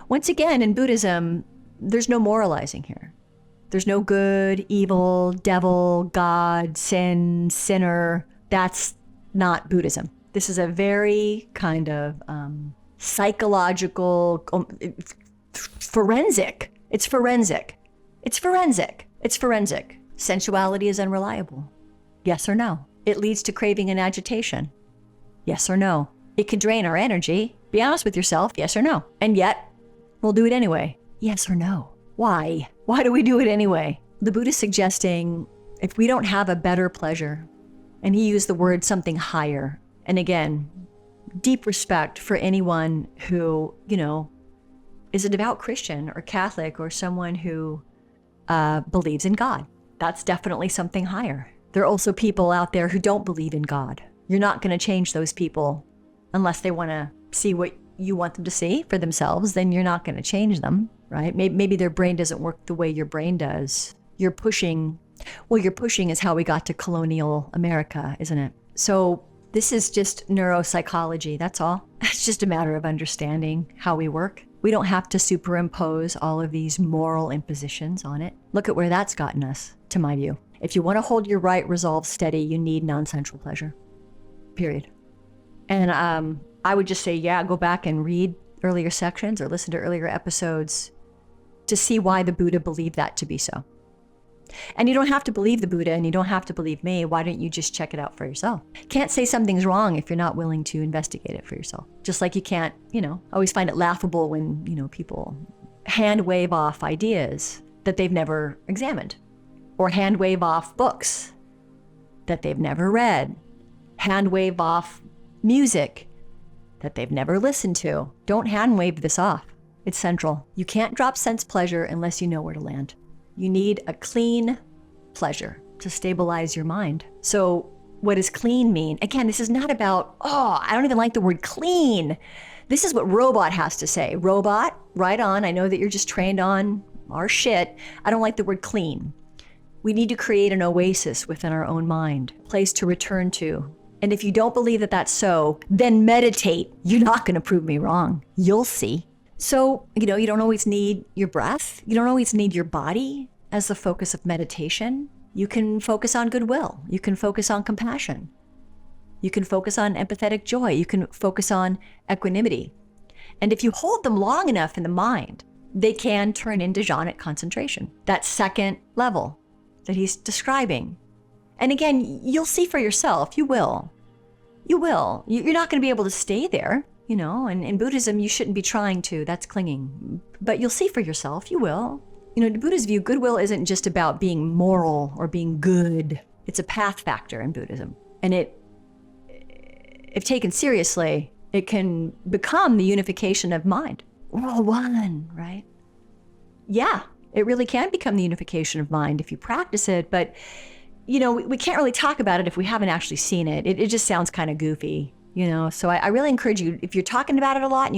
Once again, in Buddhism, there's no moralizing here. There's no good, evil, devil, God, sin, sinner. That's not Buddhism. This is a very kind of psychological, forensic. It's forensic. It's forensic. It's forensic. Sensuality is unreliable. Yes or no? It leads to craving and agitation. Yes or no? It can drain our energy. Be honest with yourself, yes or no? And yet, we'll do it anyway. Yes or no? Why? Why do we do it anyway? The Buddha is suggesting if we don't have a better pleasure, and he used the word something higher, and again, deep respect for anyone who, is a devout Christian or Catholic or someone who believes in God. That's definitely something higher. There are also people out there who don't believe in God. You're not going to change those people unless they want to see what you want them to see for themselves. Then you're not going to change them, right? Maybe their brain doesn't work the way your brain does. You're pushing is how we got to colonial America, isn't it? So this is just neuropsychology, that's all. It's just a matter of understanding how we work. We don't have to superimpose all of these moral impositions on it. Look at where that's gotten us, to my view. If you want to hold your right resolve steady, you need non-sensual pleasure, period. And I would just say, go back and read earlier sections or listen to earlier episodes to see why the Buddha believed that to be so. And you don't have to believe the Buddha and you don't have to believe me. Why don't you just check it out for yourself? Can't say something's wrong if you're not willing to investigate it for yourself. Just like you can't, always find it laughable when, people hand wave off ideas that they've never examined, or hand wave off books that they've never read, hand wave off music that they've never listened to. Don't hand wave this off. It's central. You can't drop sense pleasure unless you know where to land. You need a clean pleasure to stabilize your mind. So what does clean mean? Again, this is not about, oh, I don't even like the word clean. This is what robot has to say. Robot, right on. I know that you're just trained on our shit. I don't like the word clean. We need to create an oasis within our own mind, a place to return to. And if you don't believe that that's so, then meditate. You're not going to prove me wrong. You'll see. So, you don't always need your breath. You don't always need your body as the focus of meditation. You can focus on goodwill. You can focus on compassion. You can focus on empathetic joy. You can focus on equanimity. And if you hold them long enough in the mind, they can turn into jhanic concentration, that second level that he's describing. And again, you'll see for yourself. You will. You will. You're not going to be able to stay there, and in Buddhism, you shouldn't be trying to. That's clinging. But you'll see for yourself. You will. In Buddha's view, goodwill isn't just about being moral or being good. It's a path factor in Buddhism. And if taken seriously, it can become the unification of mind. We're all one, right? Yeah, it really can become the unification of mind if you practice it. But, we can't really talk about it if we haven't actually seen it. It just sounds kind of goofy, So I really encourage you, if you're talking about it a lot and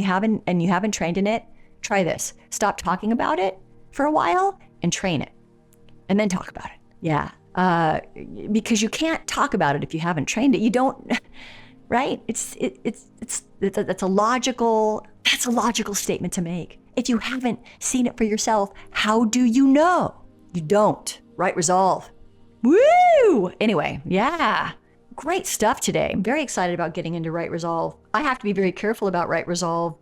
you haven't trained in it, try this. Stop talking about it for a while and train it, and then talk about it. Yeah, because you can't talk about it if you haven't trained it. You don't, right? That's a logical statement to make. If you haven't seen it for yourself, how do you know? You don't. Right resolve. Woo! Anyway, yeah. Great stuff today. I'm very excited about getting into right resolve. I have to be very careful about right resolve,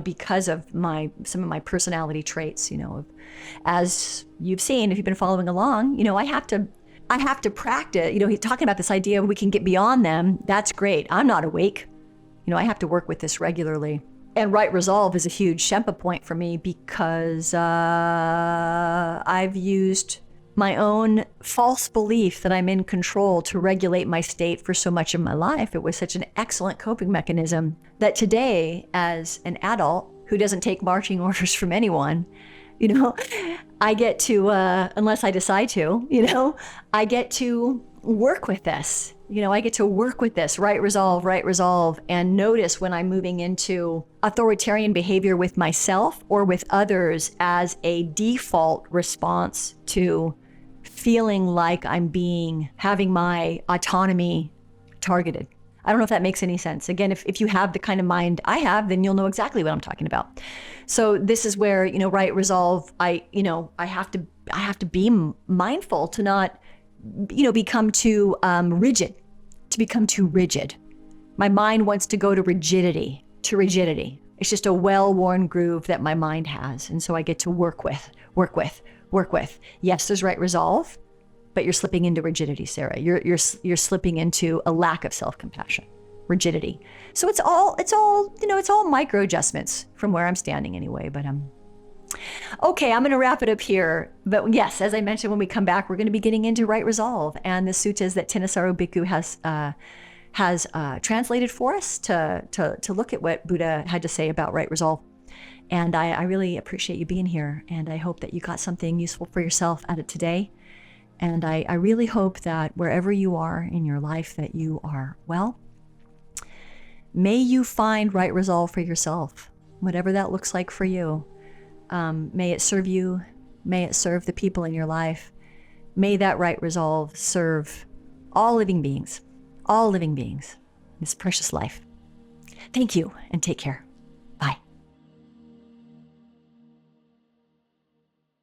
because of some of my personality traits, as you've seen, if you've been following along, I have to practice, he's talking about this idea we can get beyond them. That's great. I'm not awake. I have to work with this regularly. And right resolve is a huge Shempa point for me because I've used my own false belief that I'm in control to regulate my state for so much of my life. It was such an excellent coping mechanism that today, as an adult who doesn't take marching orders from anyone, I get to, unless I decide to, I get to work with this. I get to work with this right resolve, and notice when I'm moving into authoritarian behavior with myself or with others as a default response to feeling like I'm having my autonomy targeted. I don't know if that makes any sense. Again, if you have the kind of mind I have, then you'll know exactly what I'm talking about. So this is where, right resolve, I have to be mindful to not, become too rigid, My mind wants to go to rigidity. It's just a well-worn groove that my mind has. And so I get to work with. Yes, there's right resolve, but you're slipping into rigidity, Sarah. You're slipping into a lack of self-compassion, rigidity. So it's all micro adjustments from where I'm standing anyway, but okay, I'm going to wrap it up here. But yes, as I mentioned, when we come back, we're going to be getting into right resolve and the suttas that Ṭhānissaro Bhikkhu has translated for us to look at what Buddha had to say about right resolve. And I really appreciate you being here, and I hope that you got something useful for yourself out of today. And I really hope that wherever you are in your life, that you are well. May you find right resolve for yourself, whatever that looks like for you. May it serve you. May it serve the people in your life. May that right resolve serve all living beings, this precious life. Thank you, and take care.